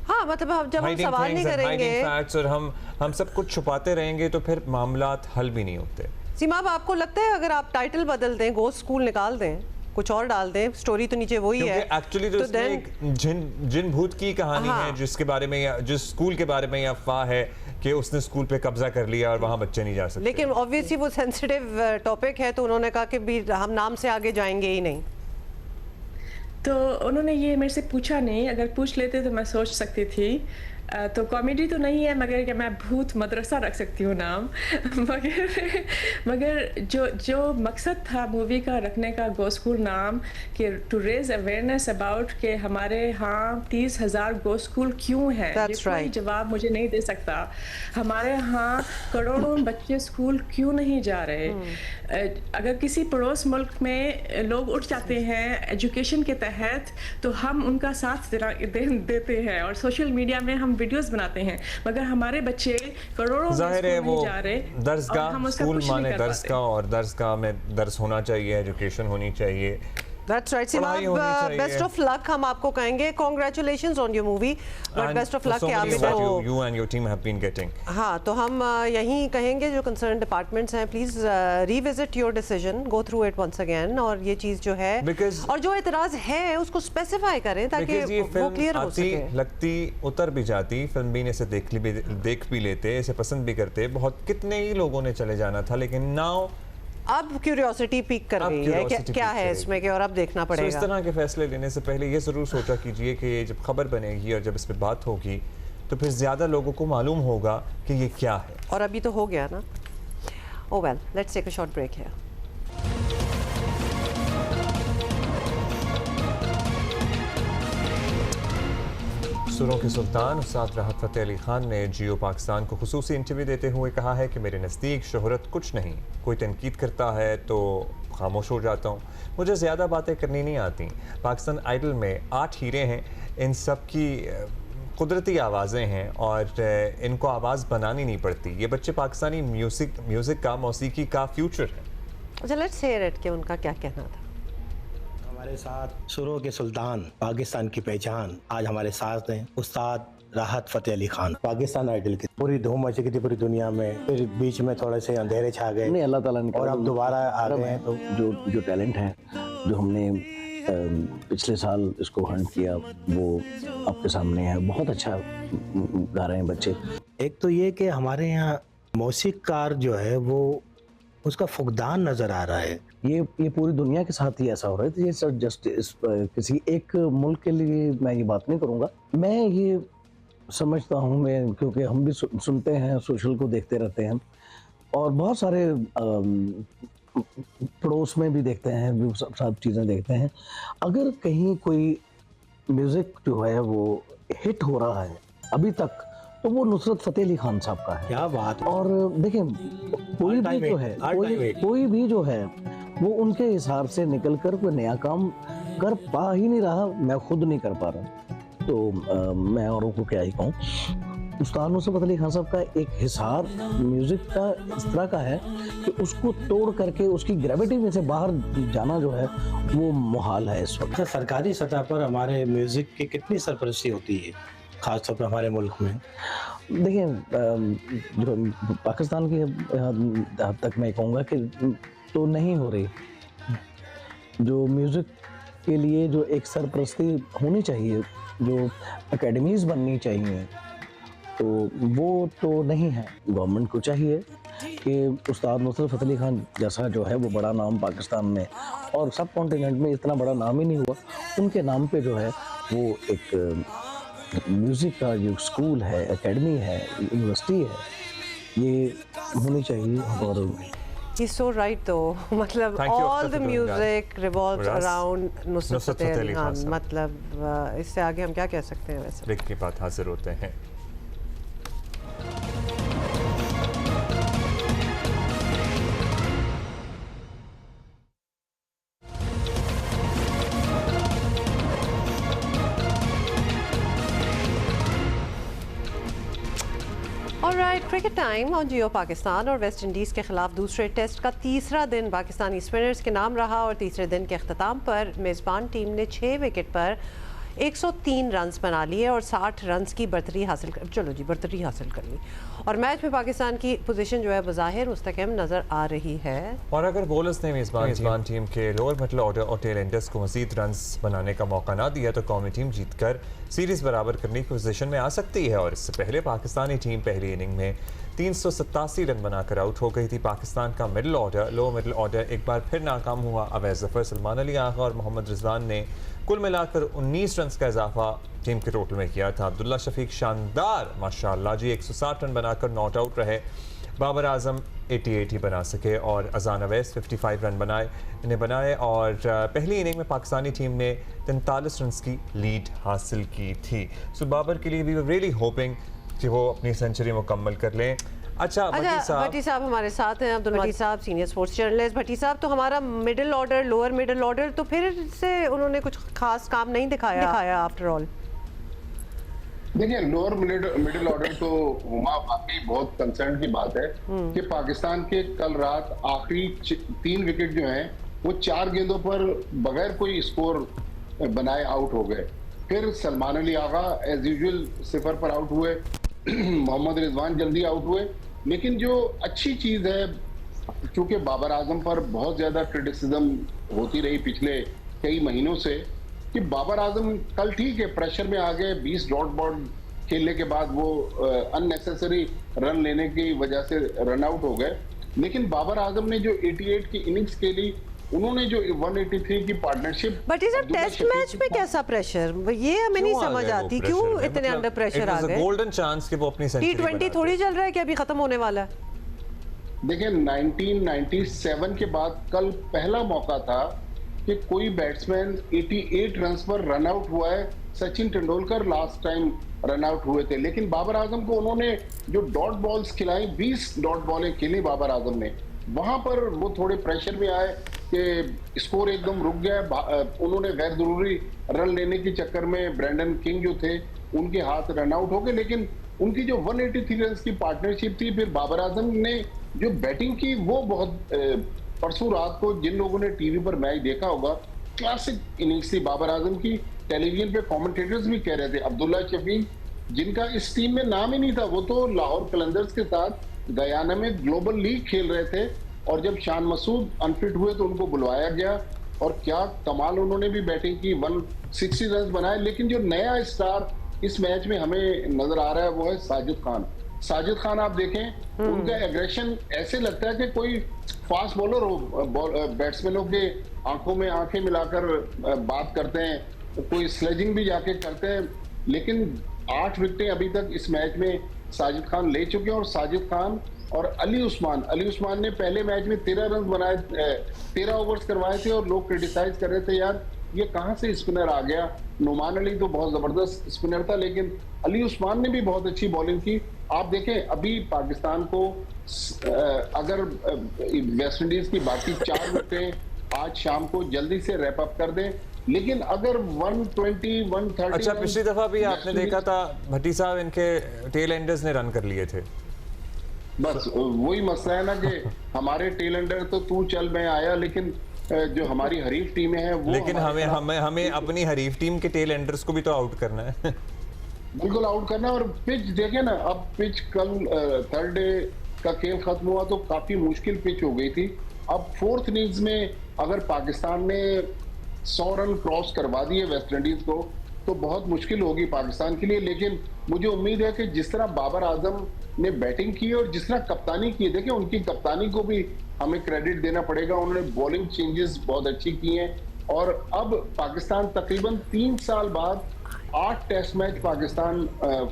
हाँ, मतलब जब हम सवाल नहीं करेंगे फैक्ट्स और हम सब कुछ छुपाते रहेंगे, तो फिर मामलात हल भी नहीं होते। सीमा, अब आपको लगता है अगर आप टाइटल बदल दें, गोश्त स्कूल निकाल दें, कुछ और डाल दें, स्टोरी तो नीचे वही है, एक्चुअली तो इसमें एक जिन भूत की कहानी है, जिसके बारे में या जिस स्कूल के बारे में अफवाह है कि उसने स्कूल पे कब्जा कर लिया और वहाँ बच्चे नहीं जा सकते। लेकिन ऑब्वियसली वो सेंसिटिव टॉपिक है, तो उन्होंने कहा कि भी हम नाम से आगे जाएंगे ही नहीं। तो उन्होंने ये मेरे से पूछा नहीं, अगर पूछ लेते तो मैं सोच सकती थी। तो कॉमेडी तो नहीं है, मगर कि मैं भूत मदरसा रख सकती हूँ नाम। मगर जो मकसद था मूवी का रखने का गो स्कूल नाम, कि टू रेज अवेयरनेस अबाउट के हमारे यहाँ 30,000 गो स्कूल क्यों है, ये कोई जवाब मुझे नहीं दे सकता। हमारे यहाँ करोड़ों बच्चे स्कूल क्यों नहीं जा रहे? अगर किसी पड़ोस मुल्क में लोग उठ जाते हैं एजुकेशन के तहत, तो हम उनका साथ देते हैं और सोशल मीडिया में हम वीडियोस बनाते हैं, मगर हमारे बच्चे करोड़ों जाहिर है वो जा रहे। दरसगाह स्कूल माने दरसगाह, और दरसगाह में दर्स होना चाहिए, एजुकेशन होनी चाहिए। That's right. पढ़ाई होनी सिवाब, चाहिए। बेस्ट ऑफ लक हम आपको कहेंगे, congratulations on your movie, but best of luck के आगे तो you and your team have been getting. हाँ, तो हम यहीं कहेंगे जो कंसर्न डिपार्टमेंट्स हैं, please revisit your decision, go through it once again, और ये चीज़ जो है और जो एतराज़ है उसको स्पेसिफाई करें ताकि वो क्लियर हो सके। लगती उतर भी जाती, फिल्म भी इसे देख भी लेते, इसे पसंद भी करते, बहुत कितने ही लोगों ने चले जाना था, लेकिन नाउ अब क्यूरियोसिटी पीक कर गई है, क्या है इसमें कि और अब देखना पड़ेगा। इस तरह के फैसले लेने से पहले ये ज़रूर सोचा कीजिए कि ये जब खबर बनेगी और जब इस पर बात होगी तो फिर ज़्यादा लोगों को मालूम होगा कि ये क्या है। और अभी तो हो गया ना। Oh well, let's take a short break here. सुरों के सुल्तान उस्ताद राहत फ़तेह अली खान ने जियो पाकिस्तान को खुसूसी इंटरव्यू देते हुए कहा है कि मेरे नज़दीक शोहरत कुछ नहीं, कोई तनकीद करता है तो खामोश हो जाता हूँ, मुझे ज़्यादा बातें करनी नहीं आती। पाकिस्तान आइडल में 8 हीरे हैं, इन सब की कुदरती आवाज़ें हैं और इनको आवाज़ बनानी नहीं पड़ती। ये बच्चे पाकिस्तानी म्यूज़िक का, मौसीकी का फ्यूचर है। अच्छा, लेट्स हियर इट कि उनका क्या कहना था। हमारे साथ सुरों के सुल्तान, पाकिस्तान की पहचान, आज हमारे साथ हैं उस्ताद राहत फ़तेह अली खान। पाकिस्तान आइडल की पूरी धूम मची की थी पूरी दुनिया में, फिर बीच में थोड़े से अंधेरे छा गए, नहीं अल्लाह ताला ने, और अब दोबारा आ गए हैं। तो जो टैलेंट है जो हमने पिछले साल इसको हंट किया वो आपके सामने है, बहुत अच्छा गा रहे हैं बच्चे। एक तो ये कि हमारे यहाँ मौसीक़ार जो है वो उसका फुकदान नज़र आ रहा है। ये पूरी दुनिया के साथ ही ऐसा हो रहा है। तो ये सर जस्ट किसी एक मुल्क के लिए मैं ये बात नहीं करूँगा, मैं ये समझता हूँ, मैं क्योंकि हम भी सुनते हैं, सोशल को देखते रहते हैं और बहुत सारे पड़ोस में भी देखते हैं, सब चीज़ें देखते हैं। अगर कहीं कोई म्यूज़िक जो है वो हिट हो रहा है अभी तक तो वो नुसरत फ़तेह अली खान साहब का है। क्या बात। और देखें कोई भी जो है कोई भी जो है वो उनके हिसाब से निकल कर कोई नया काम कर पा ही नहीं रहा, मैं खुद नहीं कर पा रहा, तो मैं औरों को क्या ही कहूँ। उस्ताद नुसरत अली खान साहब का एक हिसार म्यूज़िक का इस तरह का है कि उसको तोड़ करके उसकी ग्रेविटी में से बाहर जाना जो है वो मुहाल है इस वक्त। सरकारी सतह पर हमारे म्यूज़िक की कितनी सरपरस्ती होती है, ख़ासतौर पर हमारे मुल्क में? देखिए जो पाकिस्तान की हद तक मैं कहूँगा कि तो नहीं हो रही। जो म्यूज़िक के लिए जो एक सरपरस्ती होनी चाहिए, जो एकेडमीज़ बननी चाहिए, तो वो तो नहीं है। गवर्नमेंट को चाहिए कि उस्ताद नुसरत फ़तेह अली खान जैसा जो है वो बड़ा नाम पाकिस्तान में और सब कॉन्टिनेंट में इतना बड़ा नाम ही नहीं हुआ, उनके नाम पे जो है वो एक म्यूज़िक का जो स्कूल है, एकेडमी है, यूनिवर्सिटी है, ये होनी चाहिए। और He's so right though, मतलब all the music revolves around Nusrat Fateh Ali Khan, मतलब इससे आगे हम क्या कह सकते हैं। वैसे ब्रेक के बाद हाजिर होते हैं। ऑलराइट, क्रिकेट टाइम ऑन जियो पाकिस्तान। और वेस्ट इंडीज़ के खिलाफ दूसरे टेस्ट का तीसरा दिन पाकिस्तानी स्पिनर्स के नाम रहा और तीसरे दिन के अख्ताम पर मेज़बान टीम ने 6 विकेट पर 103 रन्स बना लिए और 60 रन्स की बर्तरी हासिल कर ली और मैच में पाकिस्तान की पोजीशन जो है बज़ाहिर मुस्तहकम नज़र आ रही है। और अगर बॉलर्स ने मेज़बान टीम के लोअर मिडल ऑर्डर और टेल एंडर्स को मज़ीद रन्स बनाने का मौका ना दिया तो कौमी टीम जीतकर सीरीज़ बराबर करने की पोजीशन में आ सकती है। और इससे पहले पाकिस्तानी टीम पहली इनिंग में 387 रन बनाकर आउट हो गई थी। पाकिस्तान का मिडल ऑर्डर, लो मिडल ऑर्डर एक बार फिर नाकाम हुआ। अवैज़ ज़फ़र, सलमान अली आगा और मोहम्मद रिजवान ने कुल मिलाकर 19 रन का इजाफा टीम के टोटल में किया था। अब्दुल्ला शफीक शानदार माशाल्लाह जी 160 रन बनाकर नॉट आउट रहे। बाबर आजम 88 ही बना सके और अजान अवैस 55 रन बनाए और पहली इनिंग में पाकिस्तानी टीम ने 43 रन की लीड हासिल की थी। सो बाबर के लिए भी रियली होपिंग कि वो अपनी सेंचुरी मुकम्मल कर लें। अच्छा भट्टी साहब हमारे साथ हैं, अब्दुल भट्टी साहब सीनियर स्पोर्ट्स जर्नलिस्ट। भट्टी साहब, तो हमारा middle order, lower middle order, तो फिर से उन्होंने कुछ खास काम नहीं दिखाया आफ्टर ऑल। देखिए, लोअर मिडिल ऑर्डर तो हुमा वाकई बहुत कंसर्न की बात है कि पाकिस्तान के कल रात आखिरी 3 विकेट जो हैं वो 4 गेंदों पर बगैर कोई स्कोर बनाए आउट हो गए। फिर सलमान अली आगा एज यूजुअल 0 पर आउट हुए, मोहम्मद रिजवान जल्दी आउट हुए। लेकिन जो अच्छी चीज है, चूंकि बाबर आजम पर बहुत ज्यादा क्रिटिसिज्म होती रही पिछले कई महीनों से कि बाबर आजम कल ठीक है प्रेशर में आ गए, 20 डॉट बॉल खेलने के बाद वो अननेसेसरी रन लेने की वजह से रन आउट हो गए। लेकिन बाबर आजम ने जो 88 की इनिंग्स खेली, उन्होंने जो 183 की पार्टनरशिप, बट इस टेस्ट मैच में कैसा प्रेशर, ये हमें नहीं समझ आती, क्यों इतने अंडर प्रेशर आ गए? गोल्डन चांस कि वो अपनी सेंचुरी T20 थोड़ी चल रहा है कि अभी खत्म होने वाला है। देखिए 1997 के बाद कल पहला मौका था कि कोई बैट्समैन 88 रन्स पर रन आउट हुआ है। Sachin Tendulkar last time run out हुए थे, लेकिन बाबर आजम को उन्होंने जो डॉट बॉल्स खिलाई, 20 डॉट बॉलें खेली बाबर आजम ने, वहां पर वो थोड़े प्रेशर में आए कि स्कोर एकदम रुक गया। उन्होंने गैर जरूरी रन लेने के चक्कर में ब्रैंडन किंग जो थे उनके हाथ रन आउट हो गए। लेकिन उनकी जो 183 रन की पार्टनरशिप थी, फिर बाबर आजम ने जो बैटिंग की वो बहुत, परसों रात को जिन लोगों ने टीवी पर मैच देखा होगा, क्लासिक इनिंग्स थी बाबर आजम की। टेलीविजन पे कमेंटेटर्स भी कह रहे थे, अब्दुल्ला शफीक जिनका इस टीम में नाम ही नहीं था, वो तो लाहौर कलंदर्स के साथ गयाना में ग्लोबल लीग खेल रहे थे, और जब शान मसूद अनफिट हुए तो उनको बुलवाया गया और क्या कमाल उन्होंने भी बैटिंग की, 160 रन बनाए। लेकिन जो नया स्टार इस मैच में हमें नजर आ रहा है वो है साजिद खान। साजिद खान आप देखें, उनका एग्रेशन ऐसे लगता है कि कोई फास्ट बॉलर हो, बैट्समैनों के आंखों में आंखें मिलाकर बात करते हैं, कोई स्लेजिंग भी जाके करते हैं। लेकिन 8 विकेटें अभी तक इस मैच में साजिद खान ले चुके हैं, और साजिद खान और अली उस्मान ने पहले मैच में 13 रन बनाए, 13 ओवर्स करवाए थे, और लोग क्रिटिसाइज कर रहे थे यार ये कहां से स्पिनर आ गया। नुमान अली तो बहुत जबरदस्त स्पिनर था, लेकिन अली उस्मान ने भी बहुत अच्छी बॉलिंग की। आप देखें अभी पाकिस्तान को अगर वेस्ट इंडीज की बाकी 4 विकेटें आज शाम को जल्दी से रैप अप कर दें, लेकिन अगर 120 130, अच्छा पिछली दफा भी आपने देखा था भट्टी साहब, इनके टेल एंडर्स ने रन कर लिए थे। बस वही मसला है ना कि हमारे टेल एंडर तो तू चल मैं आया, लेकिन जो हमारी हरीफ टीमें हैं वो, लेकिन हमें अपनी हरीफ टीम के टेल एंडर्स को भी तो आउट करना है। बिल्कुल आउट करना। और पिच देखे ना, अब पिच कल थर्ड डे का खेल खत्म हुआ तो काफी मुश्किल पिच हो गई थी। अब 4th इनिंग्स में अगर पाकिस्तान ने 100 रन क्रॉस करवा दिए वेस्ट इंडीज को तो बहुत मुश्किल होगी पाकिस्तान के लिए। लेकिन मुझे उम्मीद है कि जिस तरह बाबर आजम ने बैटिंग की और जिस तरह कप्तानी की, देखिए उनकी कप्तानी को भी हमें क्रेडिट देना पड़ेगा। उन्होंने बॉलिंग चेंजेस बहुत अच्छी की हैं, और अब पाकिस्तान तकरीबन 3 साल बाद 8 test match Pakistan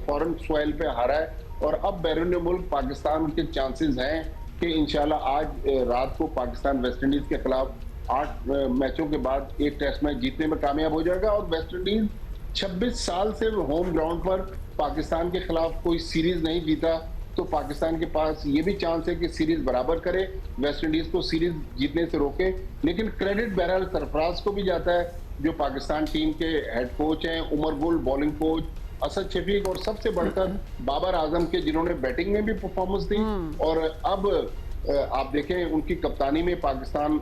foreign soil पे हारा है, और अब बैरून मुल्क पाकिस्तान के चांसेस हैं कि इंशाल्लाह आज रात को पाकिस्तान वेस्ट इंडीज के खिलाफ 8 मैचों के बाद एक टेस्ट मैच जीतने में कामयाब हो जाएगा। और वेस्ट इंडीज 26 साल से होम ग्राउंड पर पाकिस्तान के खिलाफ कोई सीरीज नहीं जीता, तो पाकिस्तान के पास ये भी चांस है कि सीरीज बराबर करे, वेस्ट इंडीज को सीरीज जीतने से रोके। लेकिन क्रेडिट बहरहाल सरफराज को भी जाता है जो पाकिस्तान टीम के हेड कोच हैं, उमर गुल बॉलिंग कोच, असद शफीक, और सबसे बढ़कर बाबर आजम के जिन्होंने बैटिंग में भी परफॉर्मेंस दी। और अब आप देखें उनकी कप्तानी में पाकिस्तान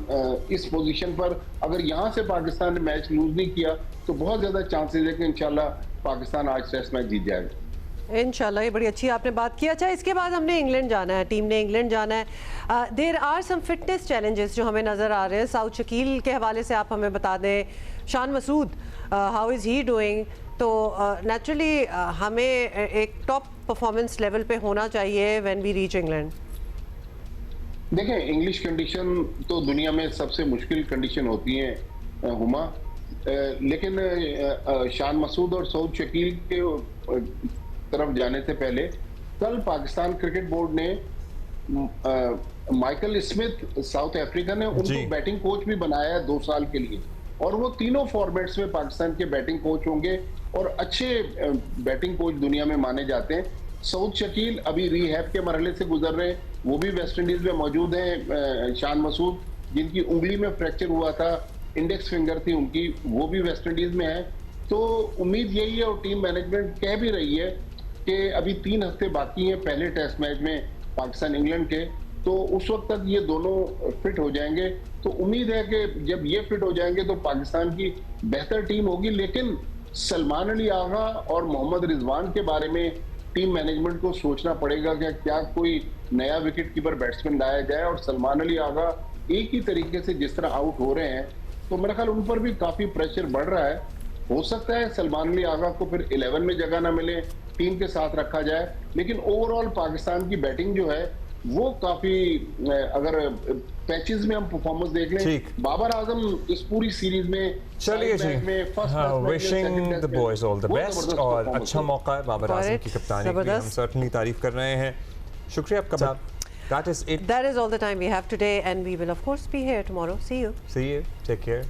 इस पोजीशन पर, अगर यहाँ से पाकिस्तान ने मैच लूज नहीं किया तो बहुत ज्यादा चांसेस है कि इंशाल्लाह पाकिस्तान आज टेस्ट मैच जीत जाएगा। इंशाल्लाह, ये बड़ी अच्छी आपने बात की। अच्छा, इसके बाद हमने इंग्लैंड जाना है, टीम ने इंग्लैंड जाना है। There are some fitness challenges जो हमें नज़र आ रहे हैं। साउथ शकील के हवाले से आप हमें बता दें, Shan Masood how is he doing? तो नेचुरली हमें एक टॉप परफॉर्मेंस लेवल पे होना चाहिए व्हेन वी रीच इंग्लैंड। देखें इंग्लिश कंडीशन तो दुनिया में सबसे मुश्किल कंडीशन होती है हुमा, लेकिन शान मसूद और सऊद शकील के तरफ जाने से पहले कल पाकिस्तान क्रिकेट बोर्ड ने माइकल स्मिथ साउथ अफ्रीका ने उनको बैटिंग कोच भी बनाया है 2 साल के लिए, और वो तीनों फॉर्मेट्स में पाकिस्तान के बैटिंग कोच होंगे और अच्छे बैटिंग कोच दुनिया में माने जाते हैं। सऊद शकील अभी रीहैब के मरहले से गुजर रहे हैं, वो भी वेस्ट इंडीज में मौजूद हैं। शान मसूद जिनकी उंगली में फ्रैक्चर हुआ था, इंडेक्स फिंगर थी उनकी, वो भी वेस्ट इंडीज में है। तो उम्मीद यही है और टीम मैनेजमेंट कह भी रही है कि अभी 3 हफ्ते बाकी हैं पहले टेस्ट मैच में पाकिस्तान इंग्लैंड के, तो उस वक्त तक ये दोनों फिट हो जाएंगे। तो उम्मीद है कि जब ये फिट हो जाएंगे तो पाकिस्तान की बेहतर टीम होगी। लेकिन सलमान अली आगा और मोहम्मद रिजवान के बारे में टीम मैनेजमेंट को सोचना पड़ेगा कि क्या कोई नया विकेट कीपर बैट्समैन लाया जाए। और सलमान अली आगा एक ही तरीके से जिस तरह आउट हो रहे हैं तो मेरा ख्याल उन पर भी काफी प्रेशर बढ़ रहा है। हो सकता है सलमान अली आगा को फिर 11 में जगह ना मिले, टीम के साथ रखा जाए। लेकिन ओवरऑल पाकिस्तान की बैटिंग जो है वो काफी, अगर पैचेस में हम परफॉर्मेंस देख लें, बाबर आजम इस पूरी सीरीज में चलिए जी, wishing the boys all the best और अच्छा मौका है बाबर आजम की कप्तानी की, हम सर्टनली तारीफ कर रहे हैं। शुक्रिया आपका। That is it. That is all the time we have today, and we will of course be here tomorrow. See you. See you. Take care.